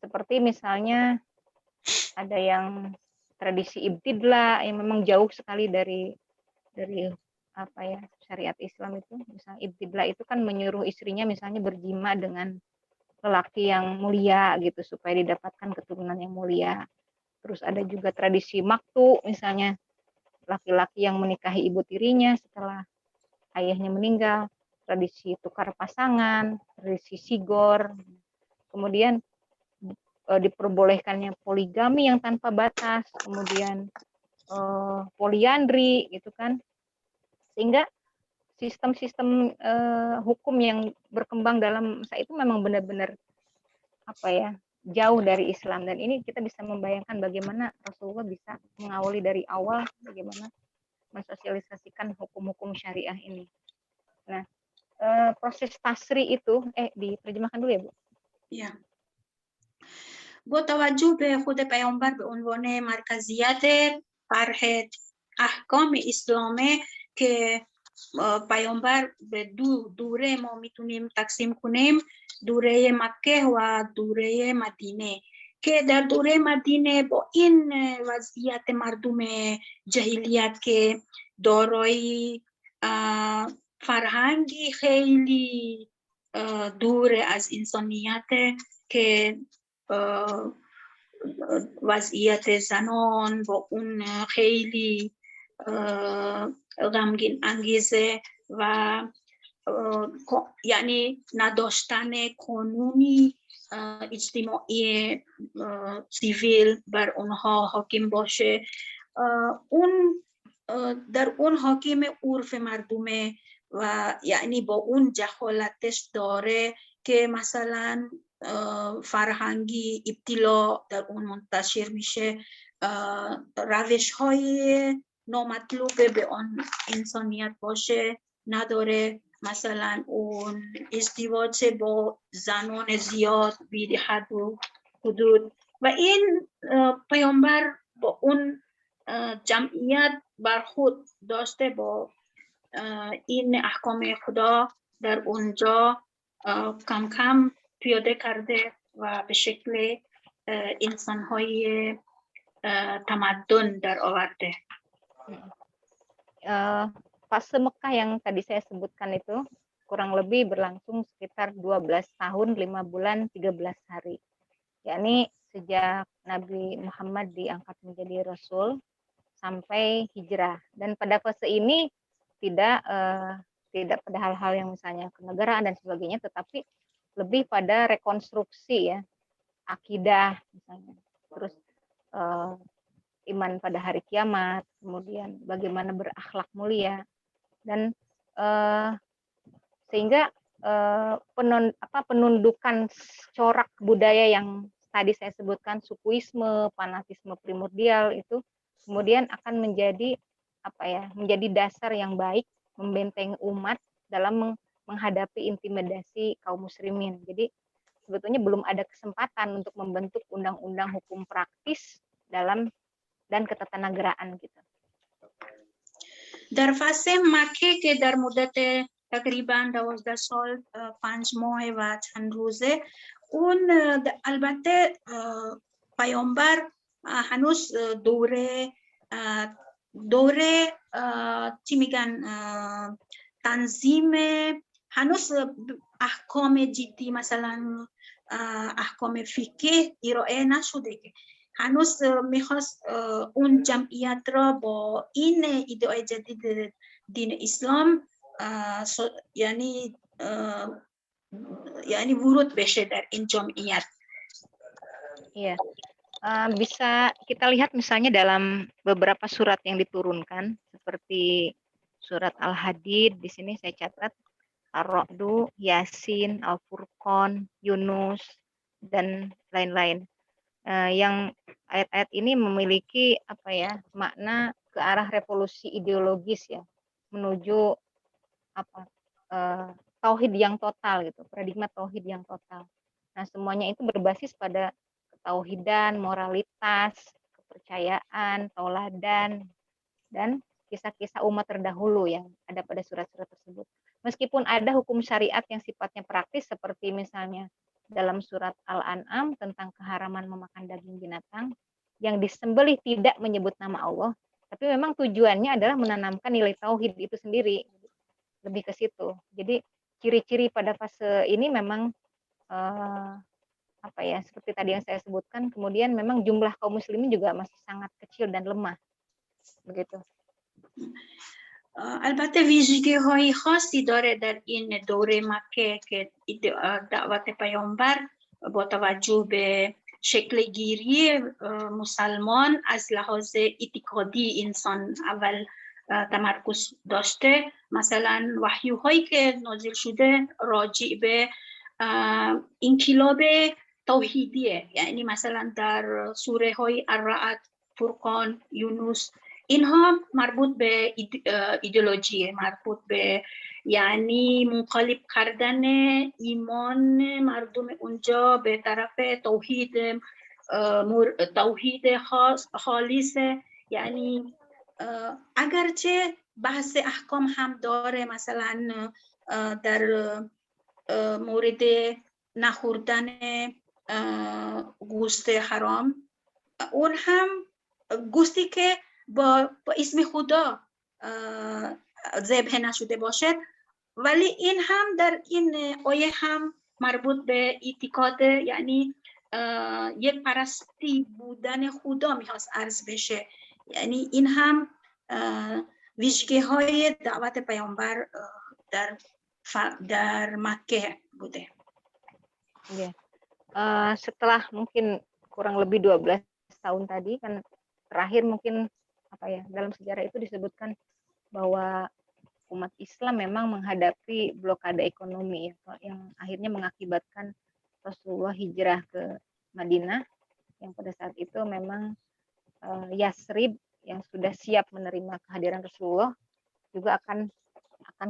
seperti misalnya ada yang tradisi ibtidla yang memang jauh sekali dari syariat Islam itu. Misalnya ibtidla itu kan menyuruh istrinya misalnya berjima dengan lelaki yang mulia gitu supaya didapatkan keturunan yang mulia. Terus ada juga tradisi maktu, misalnya laki-laki yang menikahi ibu tirinya setelah ayahnya meninggal, tradisi tukar pasangan, tradisi sigor, kemudian diperbolehkannya poligami yang tanpa batas, kemudian poliandri gitu kan, sehingga sistem-sistem hukum yang berkembang dalam masa itu memang benar-benar jauh dari Islam, dan ini kita bisa membayangkan bagaimana Rasulullah bisa mengawali dari awal bagaimana mensosialisasikan hukum-hukum syariah ini. Nah, proses tasri itu diterjemahkan dulu ya Bu. Ya. با توجه به خود پیامبر به عنوان مرکزیت طرح احکام اسلامه که پیامبر به دو دوره ما میتونیم تقسیم کنیم، دوره مکه و دوره مدینه، که در دوره مدینه با این وضعیت مردم جاهلیت که دارای فرهنگی خیلی دور از انسانیت که وضعیت زنان با اون خیلی غمگین انگیزه و یعنی نداشتن قانونی اجتماعی سیویل بر اونها حاکم باشه، اون در اون حاکم عرف مردمه و یعنی با اون جهالتش داره که مثلا فرهنگی ابتلا در اون منتشر میشه، روش های نامطلوب به آن انسانیت باشه نداره، مثلا اون ازدواج با زنان زیاد بی حد و حدود و این پیامبر با اون جمعیت برخورد داشته با این احکام خدا در اونجا کم کم پیاده کرده و به شکل انسان‌های تمدن در آورده. Fase Mekah yang tadi saya sebutkan itu kurang lebih berlangsung sekitar 12 tahun, 5 bulan, 13 hari. Yakni sejak Nabi Muhammad diangkat menjadi Rasul sampai hijrah. Dan pada fase ini tidak pada hal-hal yang misalnya kenegaraan dan sebagainya, tetapi lebih pada rekonstruksi ya, akidah misalnya, terus iman pada hari kiamat, kemudian bagaimana berakhlak mulia, dan sehingga penundukan corak budaya yang tadi saya sebutkan, sukuisme, fanatisme primordial itu kemudian akan menjadi menjadi dasar yang baik membentengi umat dalam menghadapi intimidasi kaum muslimin. Jadi sebetulnya belum ada kesempatan untuk membentuk undang-undang hukum praktis dan ketatanegaraan gitu. در فصل مکه که در مدت تقریبا 12 سال 5 ماه و چند روزه، اون البته پیامبر هنوز دوره چی میگن تنظیم، هنوز احکام جدی مثلا احکام فقهی ارائه نشده، که هنوز میخواست اون جمعیت را با این ایده جدید دین اسلام یعنی ورود بشه در این جمعیت. Iya, bisa kita lihat misalnya dalam beberapa surat yang diturunkan seperti surat Al-Hadid, di sini saya catat Ar-Ra'du, Yasin, Al-Furqan, Yunus, dan lain-lain. Yang ayat-ayat ini memiliki makna ke arah revolusi ideologis ya, menuju tauhid yang total gitu, paradigma tauhid yang total. Nah, semuanya itu berbasis pada ketauhidan, moralitas, kepercayaan, tauladan, dan kisah-kisah umat terdahulu yang ada pada surat-surat tersebut. Meskipun ada hukum syariat yang sifatnya praktis seperti misalnya dalam surat Al-An'am tentang keharaman memakan daging binatang yang disembelih tidak menyebut nama Allah, tapi memang tujuannya adalah menanamkan nilai tauhid itu sendiri, lebih ke situ. Jadi ciri-ciri pada fase ini memang seperti tadi yang saya sebutkan, kemudian memang jumlah kaum muslimin juga masih sangat kecil dan lemah, begitu. البته ویژگی های خاصی داره در این دوره مکه که دعوت پیامبر با توجه به شکل گیری مسلمان از لحاظ اعتقادی انسان اول تمرکز داشته. مثلا وحی‌هایی که نازل شده راجع به انقلاب توحیدیه، یعنی مثلا در سوره های الرعد، فرقان، یونس، اینها مربوط به ایدئولوژی، مربوط به یعنی منقلب کردن ایمان مردم اونجا به طرف توحید خالص. یعنی اگرچه بحث احکام هم داره، مثلا در مورد نخوردن گوشت حرام، اون هم گوشتی که با اسم خدا ذبح نشده باشد، ولی این هم در این آیه هم مربوط به اعتقاد، یعنی یک پرستی بودن خدا میخواست عرض بشه. یعنی این هم ویژگی های دعوت پیامبر در مکه بوده. Setelah mungkin kurang lebih 12 tahun tadi kan terakhir mungkin apa ya, dalam sejarah itu disebutkan bahwa umat Islam memang menghadapi blokade ekonomi yang akhirnya mengakibatkan Rasulullah hijrah ke Madinah, yang pada saat itu memang Yasrib yang sudah siap menerima kehadiran Rasulullah juga akan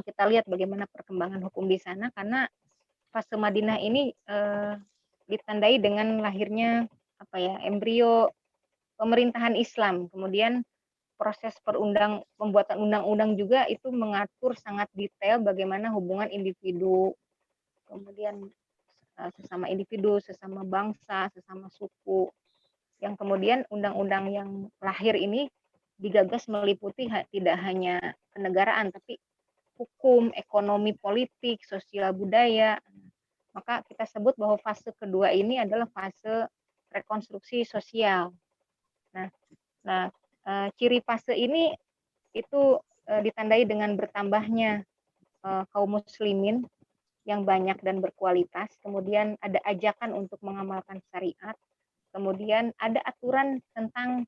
kita lihat bagaimana perkembangan hukum di sana, karena fase Madinah ini ditandai dengan lahirnya apa ya, embrio pemerintahan Islam. Kemudian proses pembuatan undang-undang juga itu mengatur sangat detail bagaimana hubungan individu, kemudian sesama individu, sesama bangsa, sesama suku, yang kemudian undang-undang yang lahir ini digagas meliputi tidak hanya kenegaraan, tapi hukum, ekonomi, politik, sosial, budaya. Maka kita sebut bahwa fase kedua ini adalah fase rekonstruksi sosial. Nah, ciri fase ini itu ditandai dengan bertambahnya kaum muslimin yang banyak dan berkualitas, kemudian ada ajakan untuk mengamalkan syariat, kemudian ada aturan tentang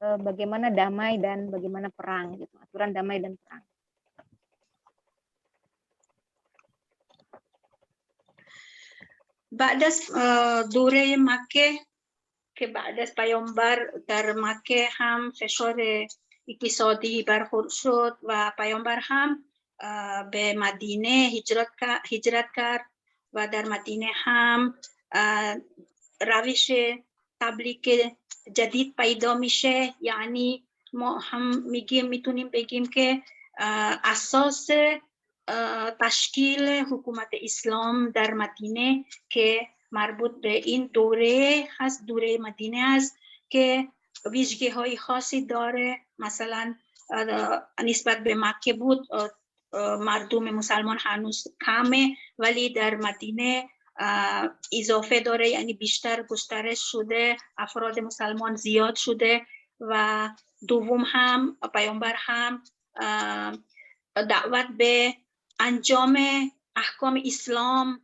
bagaimana damai dan bagaimana perang, gitu, aturan damai dan perang. بعد از دوره مکه که بعد از پیامبر در مکه هم فشار اقتصادی برخورد شد و پیامبر هم به مدینه هجرت کرد و در مدینه هم روش تبلیغ جدید پیدا میشه. یعنی ما هم میتونیم بگیم که اساس تشکیل حکومت اسلام در مدینه که مربوط به این دوره هست، دوره مدینه است که ویژگی های خاصی داره. مثلا نسبت به مکه بود مردم مسلمان هنوز کمه، ولی در مدینه اضافه داره، یعنی بیشتر گسترش شده، افراد مسلمان زیاد شده. و دوم هم پیامبر هم دعوت به انجام احکام اسلام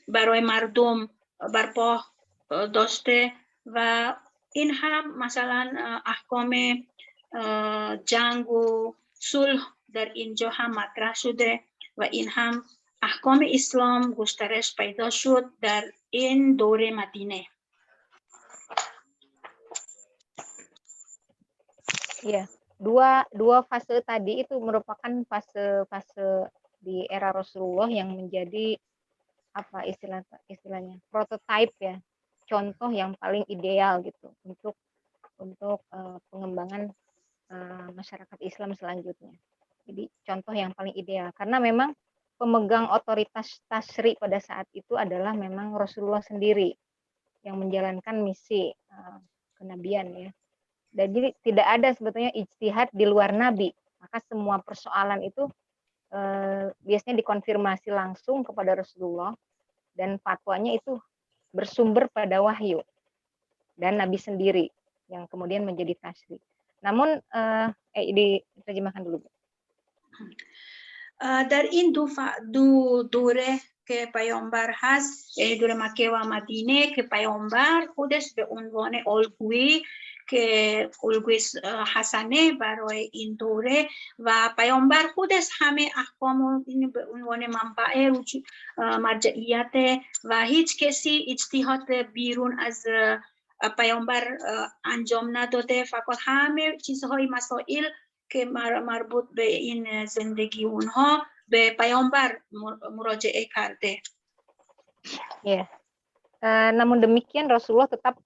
برای مردم برپا داشته و این هم مثلا احکام جنگ و صلح در اینجا هم مطرح شده و این هم احکام اسلام گسترش پیدا شد در این دوره مدینه. Ya, dua fase tadi itu merupakan fase di era Rasulullah yang menjadi apa istilahnya prototipe ya, contoh yang paling ideal gitu untuk pengembangan masyarakat Islam selanjutnya. Jadi contoh yang paling ideal karena memang pemegang otoritas tasyri pada saat itu adalah memang Rasulullah sendiri yang menjalankan misi kenabian ya. Jadi tidak ada sebetulnya ijtihad di luar Nabi. Maka semua persoalan itu biasanya dikonfirmasi langsung kepada Rasulullah dan fatwanya itu bersumber pada wahyu dan Nabi sendiri yang kemudian menjadi tasyri. Namun diterjemahkan dulu. در این دو دوره که پیامبر هست، یعنی دوره مکه و مدینه، که پیامبر خودش به عنوان الگویی که الگوی حسنه برای این دوره و پیامبر خودش همه احکام به عنوان منبع مرجعیت و هیچ کسی اجتهاد بیرون از پیامبر انجام نداده، فقط همه چیزهای مسائل که مربوط به این زندگی اونها به پیامبر مراجعه کرده. Ya. Namun demikian Rasulullah tetap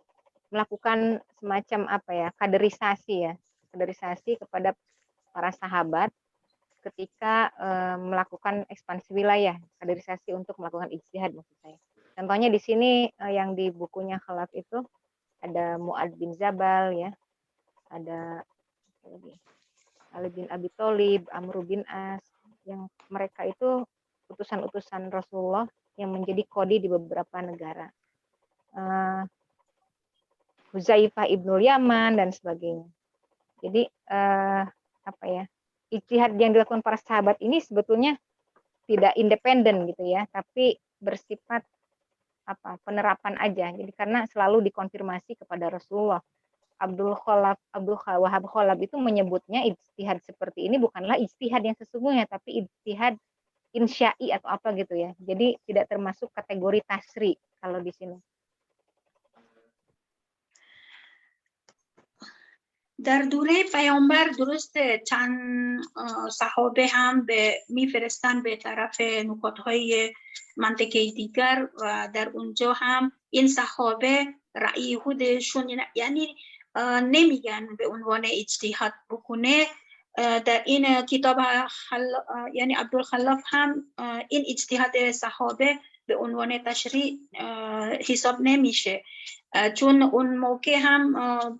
melakukan semacam apa ya, kaderisasi kepada para sahabat ketika melakukan ekspansi wilayah, kaderisasi untuk melakukan ijtihad maksud saya. Contohnya di sini yang di bukunya Khalaf itu ada Mu'ad bin Jabal ya, ada Ali bin Abi Thalib, Amr bin As, yang mereka itu utusan-utusan Rasulullah yang menjadi kodi di beberapa negara. Huzaifah ibnul Yaman dan sebagainya. Jadi apa ya, ijtihad yang dilakukan para sahabat ini sebetulnya tidak independen gitu ya, tapi bersifat apa, penerapan aja. Jadi karena selalu dikonfirmasi kepada Rasulullah. Abdul Wahab Khalaf itu menyebutnya ijtihad seperti ini bukanlah ijtihad yang sesungguhnya, tapi ijtihad insya'i atau apa gitu ya. Jadi tidak termasuk kategori tasri kalau di sini. در دوره پیامبر درسته چند صحابه هم به میفرستن به طرف نقاطهای منطقه دیگر و در اونجا هم این صحابه رأی خودشون یعنی نمیگن به عنوان اجتهاد بکنه. در این کتاب یعنی عبدالخلاف هم این اجتهاد صحابه به عنوان تشریع حساب نمیشه، چون اون موقع هم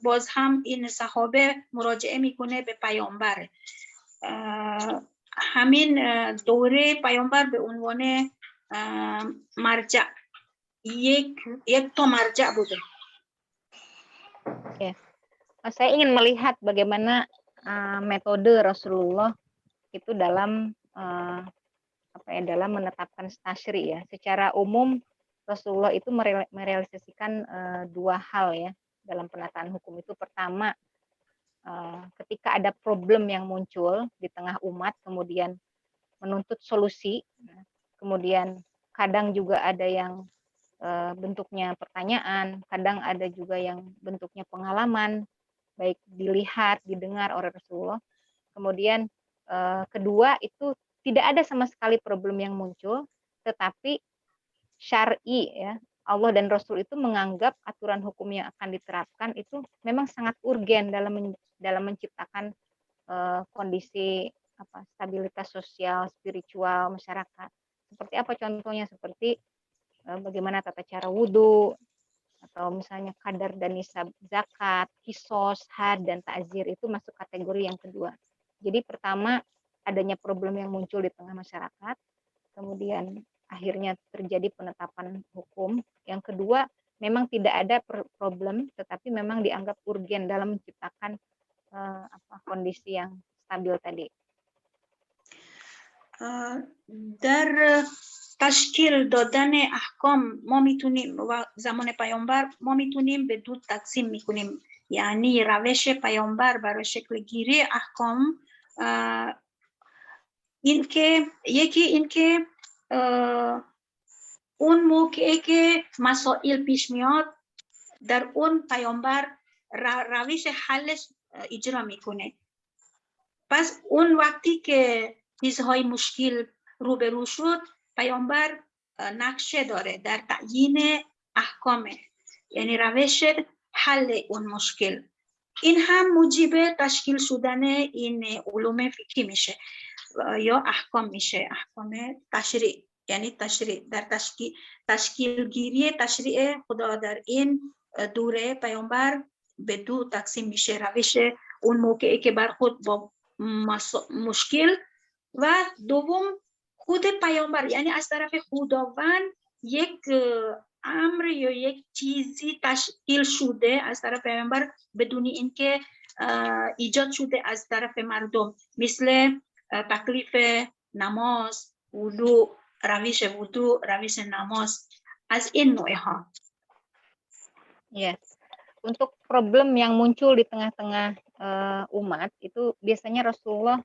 باز هم این صحابه مراجعه میکنه به پیامبر. همین دوره پیامبر به عنوان مرجع یک تا مرجع بوده. Ya. Saya ingin melihat bagaimana metode Rasulullah itu dalam apa ya, dalam menetapkan tasyri ya. Secara umum Rasulullah itu merealisasikan dua hal ya dalam penataan hukum itu. Pertama, ketika ada problem yang muncul di tengah umat, kemudian menuntut solusi. Kemudian kadang juga ada yang bentuknya pertanyaan, kadang ada juga yang bentuknya pengalaman, baik dilihat, didengar oleh Rasulullah. Kemudian kedua itu tidak ada sama sekali problem yang muncul, tetapi syar'i ya, Allah dan Rasul itu menganggap aturan hukum yang akan diterapkan itu memang sangat urgen dalam menciptakan kondisi apa, stabilitas sosial, spiritual masyarakat. Seperti apa contohnya? Seperti bagaimana tata cara wudhu, atau misalnya kadar dan nisab zakat, kisos, had, dan ta'zir itu masuk kategori yang kedua. Jadi pertama, adanya problem yang muncul di tengah masyarakat, kemudian akhirnya terjadi penetapan hukum. Yang kedua, memang tidak ada problem, tetapi memang dianggap urgen dalam menciptakan kondisi yang stabil tadi. در تشکیل دادن احکام ما میتونیم و زمان پیامبر ما میتونیم به دو تقسیم میکنیم، یعنی روش پیامبر برای شکل گیری احکام این که یکی این که اون موقعی که مسائل پیش میاد در اون پیامبر روش حلش اجرا میکنه. پس اون وقتی که چیزهای مشکل روبرو شد، پیامبر نقشه داره در تعیین احکامه، یعنی روش حل اون مشکل. این هم موجب تشکیل شدن این علوم فقهی میشه یا احکام میشه، احکام تشریع، یعنی تشریع در تشکیل گیری تشریع خدا در این دوره پیامبر به دو تقسیم میشه، روش اون موقعی که برخورد با مشکل و دوم خود پیامبر، یعنی از طرف خداوند یک امر یا یک چیزی تشکیل شده از طرف پیامبر بدون اینکه ایجاد شده از طرف مردم، مثل تکلیف نماز، وضو، روش وضو، روش نماز، از این نوع ها. Ya, untuk problem yang muncul di tengah-tengah umat itu biasanya Rasulullah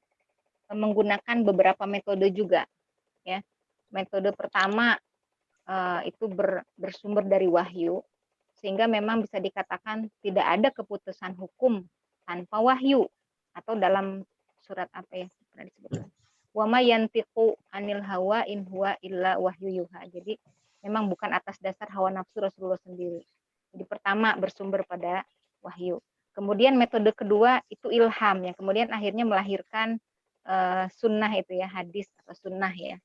menggunakan beberapa metode juga ya. Metode pertama itu bersumber dari wahyu, sehingga memang bisa dikatakan tidak ada keputusan hukum tanpa wahyu, atau dalam surat apa ya pernah disebutkan, wa ma yantiqu anil hawa in huwa illa wahyu yuha. Jadi memang bukan atas dasar hawa nafsu Rasulullah sendiri. Jadi pertama bersumber pada wahyu. Kemudian metode kedua itu ilham ya. Kemudian akhirnya melahirkan sunnah itu ya, hadis atau sunnah ya.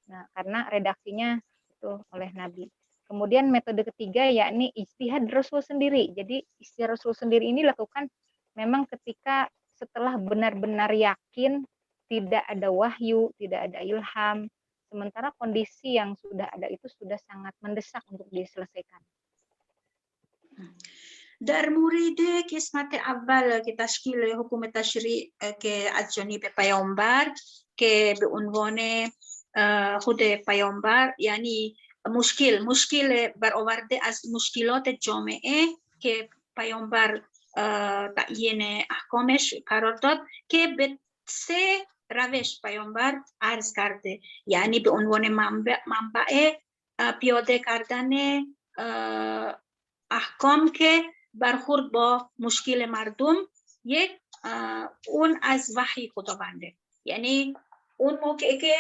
Nah, karena redaksinya itu oleh Nabi. Kemudian metode ketiga yakni ijtihad Rasul sendiri. Jadi ijtihad Rasul sendiri ini dilakukan memang ketika setelah benar-benar yakin tidak ada wahyu, tidak ada ilham, sementara kondisi yang sudah ada itu sudah sangat mendesak untuk diselesaikan. در مورد قسمت اول که تشکیل حکم تشریع که از جانب پیامبر که به عنوان خود پیامبر یعنی مشکل برآورده از مشکلات جامعه که پیامبر تعیین احکامش قرار داد که به 3 روش پیامبر عرض کرده، یعنی به عنوان منبع پیاده کردن احکام که برخورد با مشکل مردم، یک اون از وحی خداونده، یعنی اون موقعی که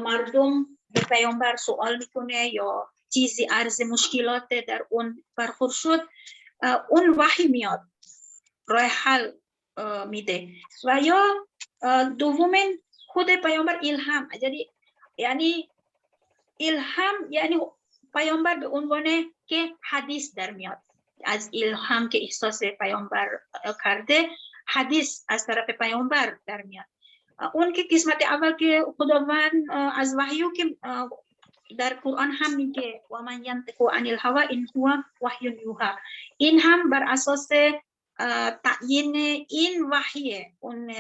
مردم به پیامبر سوال میکنه یا چیزی عرض مشکلات در اون برخورد شد، اون وحی میاد راه حل میده. و یا دومین خود پیامبر الهام، یعنی الهام یعنی پیامبر به عنوان که حدیث در میاد، از الهام که احساس پیامبر کرده حدیث از طرف پیامبر در میاد. اون که قسمت اول که خداوند از وحیو که در قرآن هم میگه و من ینطق عن الهوا ان هو وحی یوحی، این هم بر اساس تعیین این وحیه، اون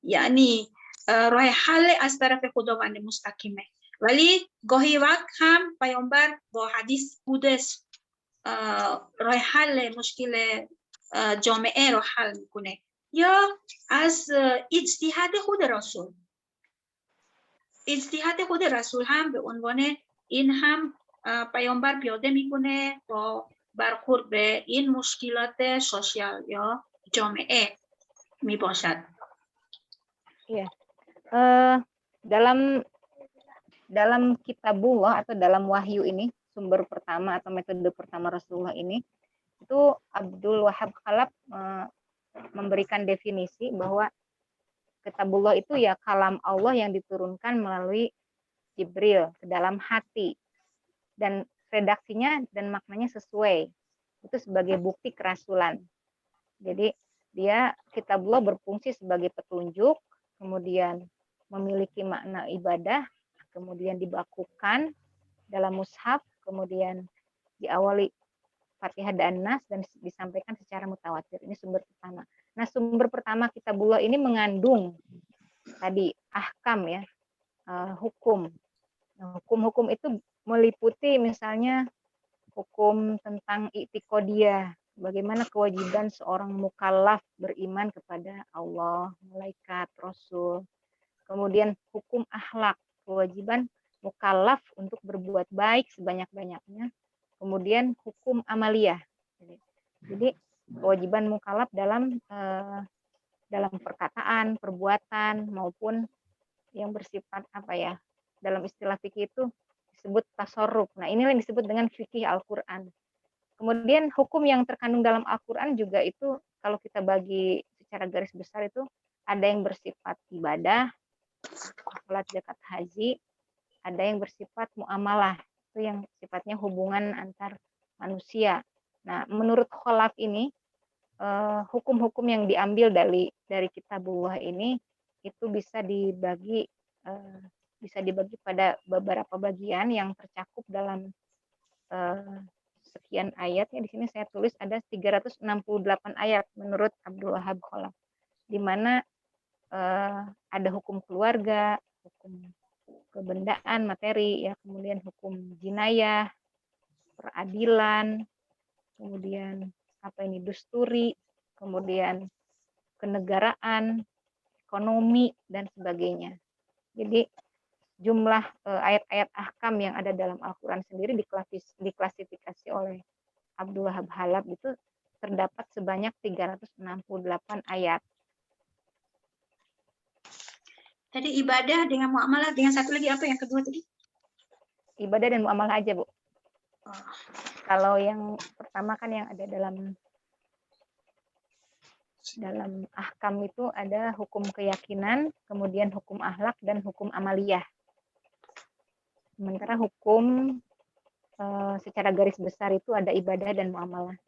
یعنی راه حل از طرف خداوند مستقیمه. ولی گاهی وقت هم پیامبر با حدیث بوده راه حل مشکل جامعه رو حل میکنه، یا از اجتهاد خود رسول هم به عنوان این هم پیامبر پیاده میکنه با برخورد به این مشکلات سوشیال یا جامعه میباشد. Iya. Dalam kitabullah atau dalam wahyu ini, sumber pertama atau metode pertama Rasulullah ini, itu Abdul Wahab Khalaf memberikan definisi bahwa kitabullah itu ya kalam Allah yang diturunkan melalui Jibril ke dalam hati, dan redaksinya dan maknanya sesuai, itu sebagai bukti kerasulan. Jadi kitabullah berfungsi sebagai petunjuk, kemudian memiliki makna ibadah, kemudian dibakukan dalam mushaf, kemudian diawali Fatihah dan Nas dan disampaikan secara mutawatir. Ini sumber pertama. Nah, sumber pertama kitabullah ini mengandung tadi ahkam ya, hukum. Nah, hukum-hukum itu meliputi misalnya hukum tentang i'tiqodiyah, bagaimana kewajiban seorang mukallaf beriman kepada Allah, malaikat, Rasul. Kemudian hukum akhlak, kewajiban mukallaf untuk berbuat baik sebanyak-banyaknya. Kemudian hukum amaliyah. Jadi kewajiban mukallaf dalam perkataan, perbuatan maupun yang bersifat dalam istilah fikih itu disebut tasarruf. Nah, inilah yang disebut dengan fikih Al-Qur'an. Kemudian hukum yang terkandung dalam Al-Qur'an juga itu kalau kita bagi secara garis besar itu ada yang bersifat ibadah, salat, zakat, haji, ada yang bersifat muamalah, itu yang sifatnya hubungan antar manusia. Nah, menurut Khalaf ini hukum-hukum yang diambil dari kitabullah ini itu bisa dibagi pada beberapa bagian yang tercakup dalam sekian ayat. Ya, di sini saya tulis ada 368 ayat menurut Abdul Wahab Khalaf, di mana ada hukum keluarga, hukum kebendaan, materi, ya, kemudian hukum jinayah, peradilan, kemudian dusturi, kemudian kenegaraan, ekonomi, dan sebagainya. Jadi jumlah ayat-ayat ahkam yang ada dalam Al-Quran sendiri diklasifikasi oleh Abdul Wahab Khalaf itu terdapat sebanyak 368 ayat. Tadi ibadah dengan muamalah, dengan satu lagi apa yang kedua tadi? Ibadah dan muamalah aja, Bu. Kalau yang pertama kan yang ada dalam ahkam itu ada hukum keyakinan, kemudian hukum akhlak dan hukum amaliyah. Sementara hukum secara garis besar itu ada ibadah dan muamalah.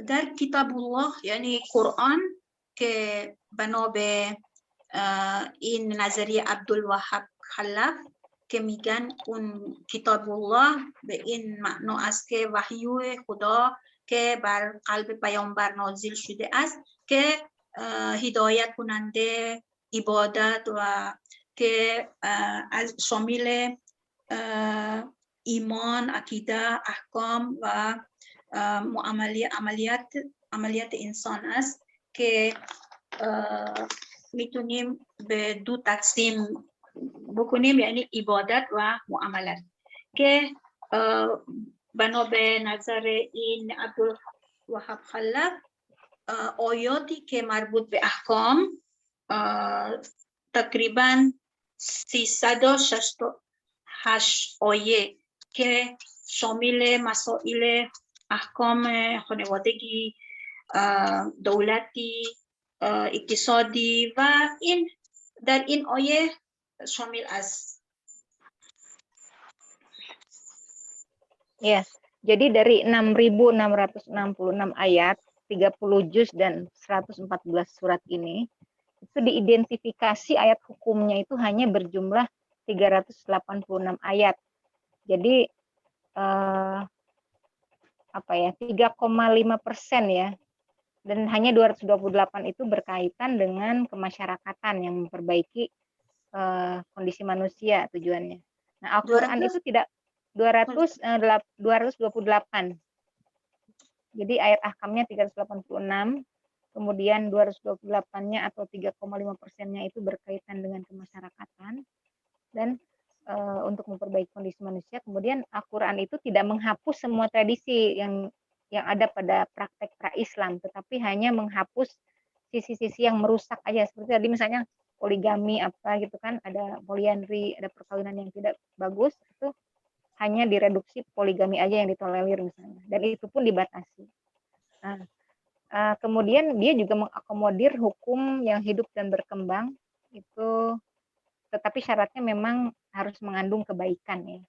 Dari kitabullah, yani Quran, که بنا به این نظریه عبدالوهاب خلاف که میگن اون کتاب الله به این معنا است که وحی خدا که بر قلب پیامبر نازل شده است که هدایت کننده عبادت و که از شامل ایمان، عقیده، احکام و عملیات انسان است که میتونیم به دو تقسیم بکنیم، یعنی عبادت و معاملات که بنا به نظر این عبدالوهاب خلاف آیاتی که مربوط به احکام تقریبا 368 آیه که شامل مسائل احکام خانوادگی، دولتی، اقتصادی و این در این آیه شامل است. Yes. Jadi dari 6.666 ayat, 30 juz dan 114 surat ini, itu diidentifikasi ayat hukumnya itu hanya berjumlah 386 ayat. Jadi 3,5% ya. Dan hanya 228 itu berkaitan dengan kemasyarakatan yang memperbaiki kondisi manusia tujuannya. Nah, Al-Quran itu tidak 228. Jadi ayat ahkamnya 386, kemudian 228-nya atau 3,5%-nya itu berkaitan dengan kemasyarakatan dan untuk memperbaiki kondisi manusia. Kemudian Al-Quran itu tidak menghapus semua tradisi yang ada pada praktek pra-Islam, tetapi hanya menghapus sisi-sisi yang merusak aja, seperti tadi misalnya poligami apa gitu kan, ada poliandri, ada perkawinan yang tidak bagus, itu hanya direduksi poligami aja yang ditolerir misalnya, dan itu pun dibatasi. Nah, kemudian dia juga mengakomodir hukum yang hidup dan berkembang itu, tetapi syaratnya memang harus mengandung kebaikan ya.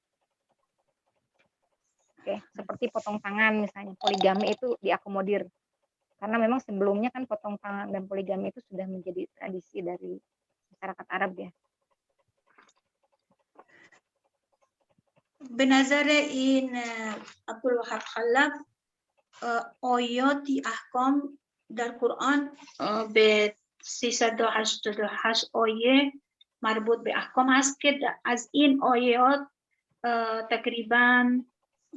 Oke, seperti potong tangan misalnya, poligami itu diakomodir karena memang sebelumnya kan potong tangan dan poligami itu sudah menjadi tradisi dari masyarakat Arab ya. به نظر این عبدالوهاب خلاف آیاتی احکام در قرآن به 388 آیه مربوط به احکام هست که از این آیات تقریبا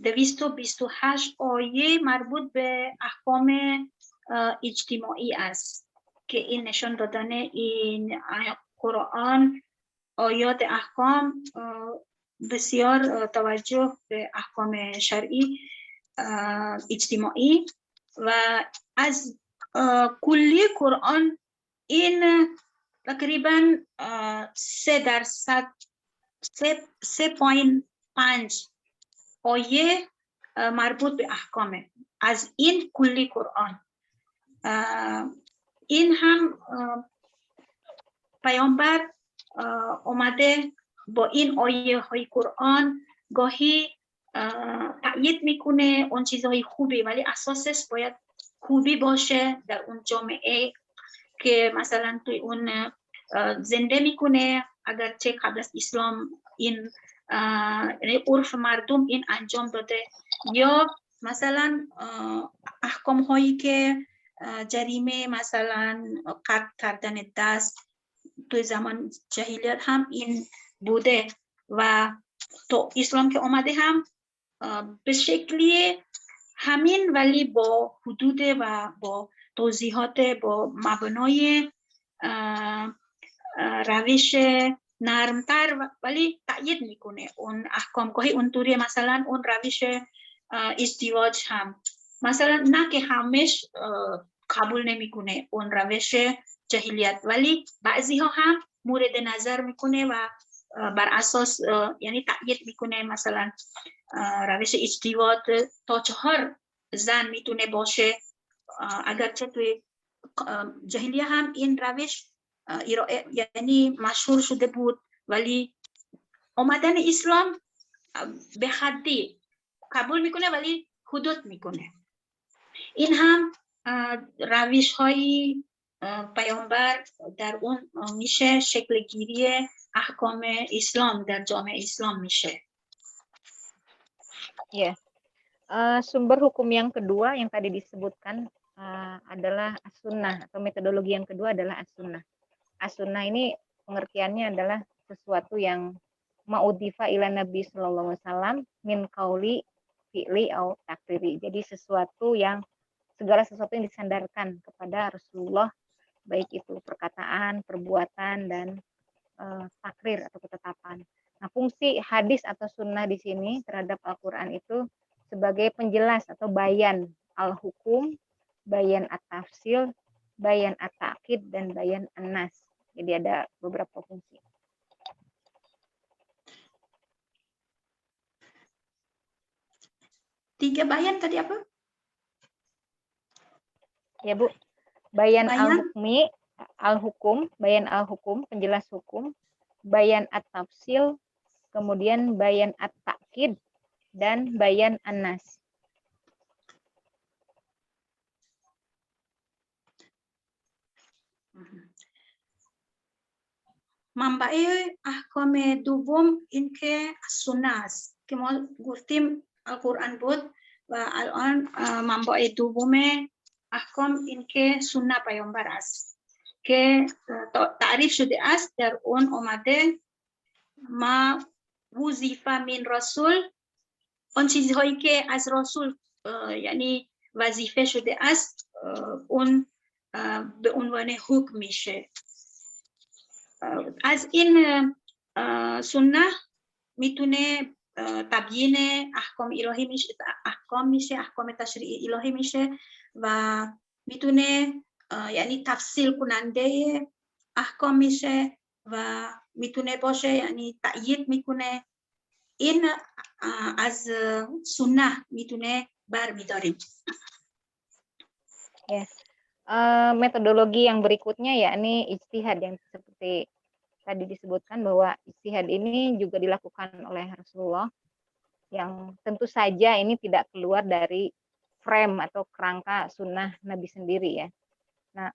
228 آیه مربوط به احکام اجتماعی است که این نشان دادن این قرآن آیات احکام بسیار توجه به احکام شرعی اجتماعی و از کلی قرآن این تقریبا 3.5 آیه مربوط به احکامه از این کلی قرآن. این هم پیامبر اومده با این آیه های قرآن گاهی تأیید میکنه اون چیزهای خوبی، ولی اساسش باید خوبی باشه در اون جامعه که مثلا توی اون زنده میکنه، اگرچه قبل از اسلام این عرف مردم این انجام داده، یا مثلا احکام هایی که جریمه مثلا قطع کردن دست توی زمان جاهلیت هم این بوده و تو اسلام که اومده هم به شکلی همین ولی با حدود و با توضیحات با مبنای روش نرمتر ولی تأیید میکنه اون احکام. گاهی اونطوری مثلا اون روش ازدواج هم مثلا نه که همش قبول نمیکنه اون روش جاهلیت، ولی بعضی ها هم مورد نظر میکنه و بر اساس یعنی تأیید میکنه مثلا روش ازدواج تا 4 زن میتونه باشه، اگرچه توی جاهلیه هم این روش یعنی مشهور شده بود، ولی اومدن اسلام به حدی قبول میکنه ولی حدود میکنه. این هم روش های پیامبر در اون میشه شکل گیری احکام اسلام در جامعه اسلام میشه. Ya, sumber hukum yang kedua yang tadi disebutkan adalah as-sunnah, atau metodologi yang kedua adalah as-sunnah. As-sunnah ini pengertiannya adalah sesuatu yang ma'udhifa ila Nabi sallallahu alaihi wasallam min qauli fi'li au takriri. Jadi segala sesuatu yang disandarkan kepada Rasulullah, baik itu perkataan, perbuatan, dan takrir atau ketetapan. Nah, fungsi hadis atau sunnah di sini terhadap Al-Quran itu sebagai penjelas atau bayan al-hukum, bayan at-tafsil, bayan at-ta'kid, dan bayan an-nas. Jadi ada beberapa fungsi. Tiga bayan tadi apa? Ya, Bu. Bayan al-hukmi, al-hukum, bayan al-hukum, penjelas hukum, bayan at-tafsil, kemudian bayan at-ta'kid, dan bayan an-nas. منبع احکام دوم این که سنت است که ما گفتیم القرآن بود و الان منبع دوم احکام این که سنت پیامبر است که تعریف شده است. در اون اومده ما وظیفه من رسول، اون چیزهایی که از رسول یعنی وظیفه شده است اون به عنوان حکم میشه. از این سنه میتونه تبیین احکام الهی میشه، احکام تشریعی الهی میشه و میتونه یعنی تفصیل کننده احکام میشه و میتونه باشه یعنی تأیید میکنه. این از سنه میتونه برمیداریم. Yes. Metodologi yang berikutnya yakni ijtihad, yang seperti tadi disebutkan bahwa ijtihad ini juga dilakukan oleh Rasulullah, yang tentu saja ini tidak keluar dari frame atau kerangka sunnah Nabi sendiri ya. Nah,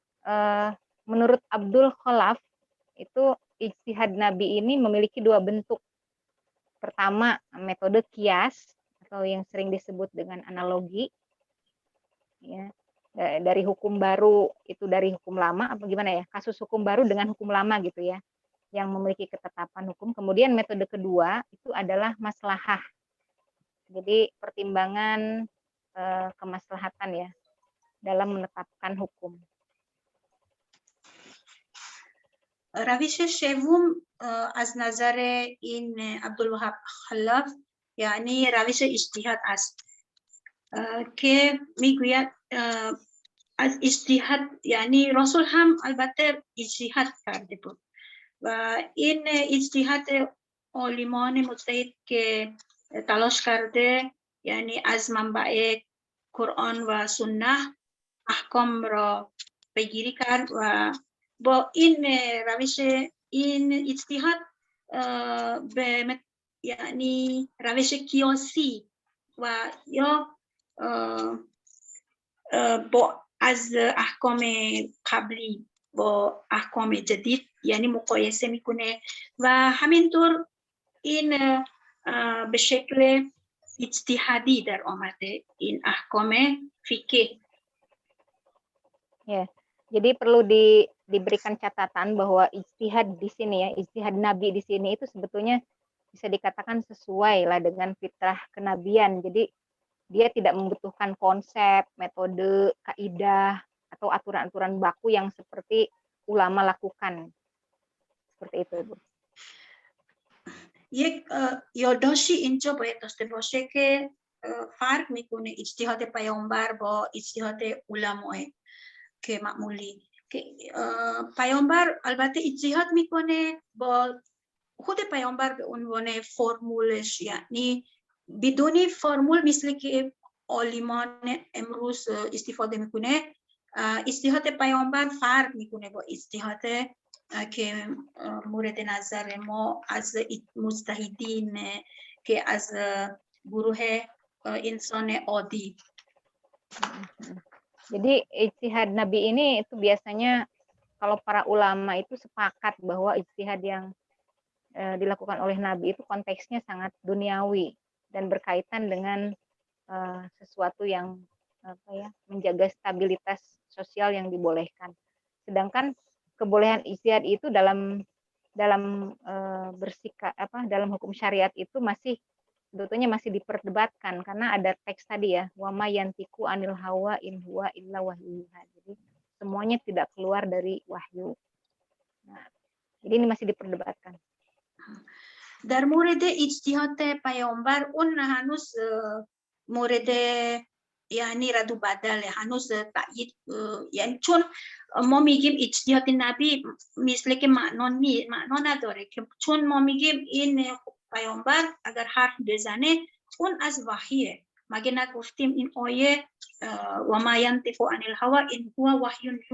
menurut Abdul Khalaf itu ijtihad Nabi ini memiliki dua bentuk. Pertama, metode kias atau yang sering disebut dengan analogi, ya, dari hukum baru itu dari hukum lama, apa gimana ya, kasus hukum baru dengan hukum lama gitu ya, yang memiliki ketetapan hukum. Kemudian metode kedua itu adalah maslahah, jadi pertimbangan kemaslahatan ya dalam menetapkan hukum. روش سوم از نظر این عبدالوهاب خلاف یعنی روش اجتهاد است که میگوید از اجتهاد یعنی رسول هم البته اجتهاد کرده بود و این اجتهاد عالمان مجتهد که تلاش کرده یعنی از منبع قرآن و سنت احکام را بگیری کرد و با این روش این اجتهاد به یعنی روش قیاسی و یا با از احکام قبلی با احکام جدید یعنی مقایسه میکنه و همینطور این به شکل اجتهادی در آمده این احکام fikih. Ya, jadi perlu diberikan catatan bahwa ijtihad di sini ya, ijtihad Nabi di sini itu sebetulnya bisa dikatakan sesuai lah dengan fitrah kenabian. Jadi dia tidak membutuhkan konsep, metode, kaidah, atau aturan-aturan baku yang seperti ulama lakukan. Seperti itu, Ibu. یک یادداشتی اینجا باید داشته باشه که فرق میکنه اجتهاد پیامبر با اجتهاد علماء که معمولی که پیامبر البته اجتهاد میکنه با خود پیامبر به عنوان فرمولش یعنی بدون فرمول مثل که عالمان امروز استفاده میکنه اجتهاد پیامبر فرق میکنه با اجتهاد که مورد نظر ما از مجتهدین که از گروه انسان عادی. Jadi ijtihad Nabi ini itu biasanya kalau para ulama itu sepakat bahwa ijtihad yang dilakukan oleh Nabi itu konteksnya sangat duniawi dan berkaitan dengan sesuatu yang menjaga stabilitas sosial yang dibolehkan. Sedangkan kebolehan ijtihad itu dalam bersikap dalam hukum syariat itu sebetulnya masih diperdebatkan karena ada teks tadi ya, wa ma yantiqu anil hawa in huwa illa wahyuha. Jadi semuanya tidak keluar dari wahyu. Nah, jadi ini masih diperdebatkan. در مورد اجتهاد پیامبر اون هنوز مورد یعنی رد و بدل هنوز تایید یعنی چون ما میگیم اجتهاد نبی مثل که معنا نداره که چون ما میگیم این پیامبر اگر حرف بزنه اون از وحیه مگه نگفتیم این آیه و ما ینطق عن الهوی ان هو وحی یوحی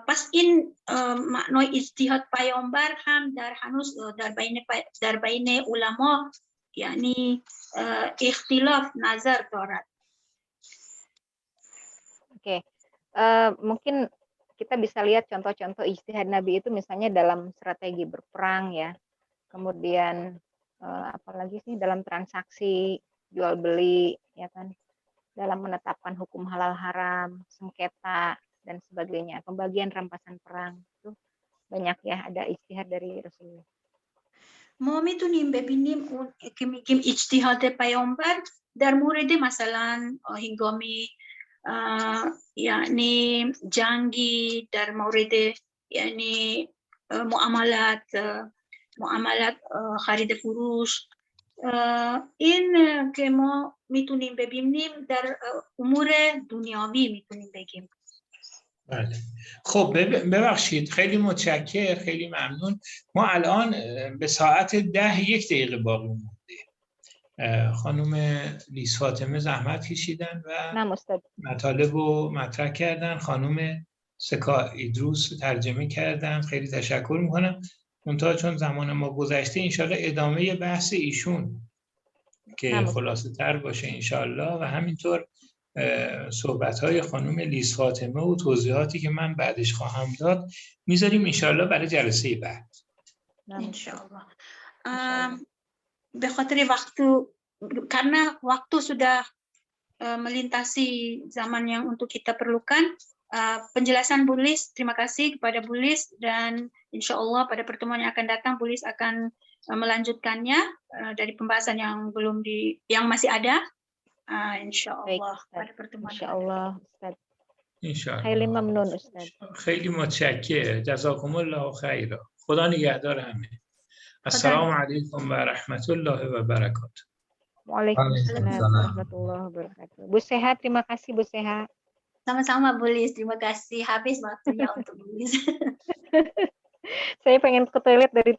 پس این معنای اجتهاد پیامبر هم هنوز در بین علما یعنی اختلاف نظر دارد. Oke, mungkin kita bisa lihat contoh-contoh ijtihad Nabi itu misalnya dalam strategi berperang ya, kemudian apalagi sih dalam transaksi jual beli ya kan, dalam menetapkan hukum halal haram, sengketa dan sebagainya, pembagian rampasan perang itu banyak ya ada ijtihad dari Rasulullah. ما میتونیم ببینیم اون که میگیم اجتهاد پیامبر در مورد مثلا هنگام یعنی جنگی در مورد یعنی معاملات خرید فروش این که ما میتونیم ببینیم در امور دنیاوی میتونیم بگیم. بله. خب ببخشید خیلی متشکر، خیلی ممنون. ما الان به ساعت 10 1 دقیقه باقی مونده. خانم لیس فاطمه زحمت کشیدن و مطالب رو مطرح کردن، خانم سکا ایدروس ترجمه کردن، خیلی تشکر میکنم. منتها چون زمان ما گذشته انشاءالله ادامه بحث ایشون که خلاصه تر باشه انشاءالله و همینطور صحبت‌های خانم لیس فاطمه و توضیحاتی که من بعدش خواهم داد میذاریم انشاءالله برای جلسه بعد. Insyaallah. به خاطر karena waktu sudah melintasi zaman yang untuk kita perlukan, penjelasan Bu Lis, terima kasih kepada Bu Lis dan insyaallah pada pertemuan yang akan datang Bu Lis akan melanjutkannya dari pembahasan yang yang masih ada. insyaallah pada pertemuan insyaallah Ustaz. insyaallah. خیلی ممنون استاد. خیلی متشکرم. جزاکم الله خیرا. خدا نگهدار همه. السلام علیکم و رحمت الله و برکاته. Waalaikumsalam warahmatullahi wabarakatuh. Bu Seha, terima kasih Bu Seha. Sama-sama Bu Lis, terima kasih. Habis waktunya untuk Bu Lis. Saya pengen ke toilet dari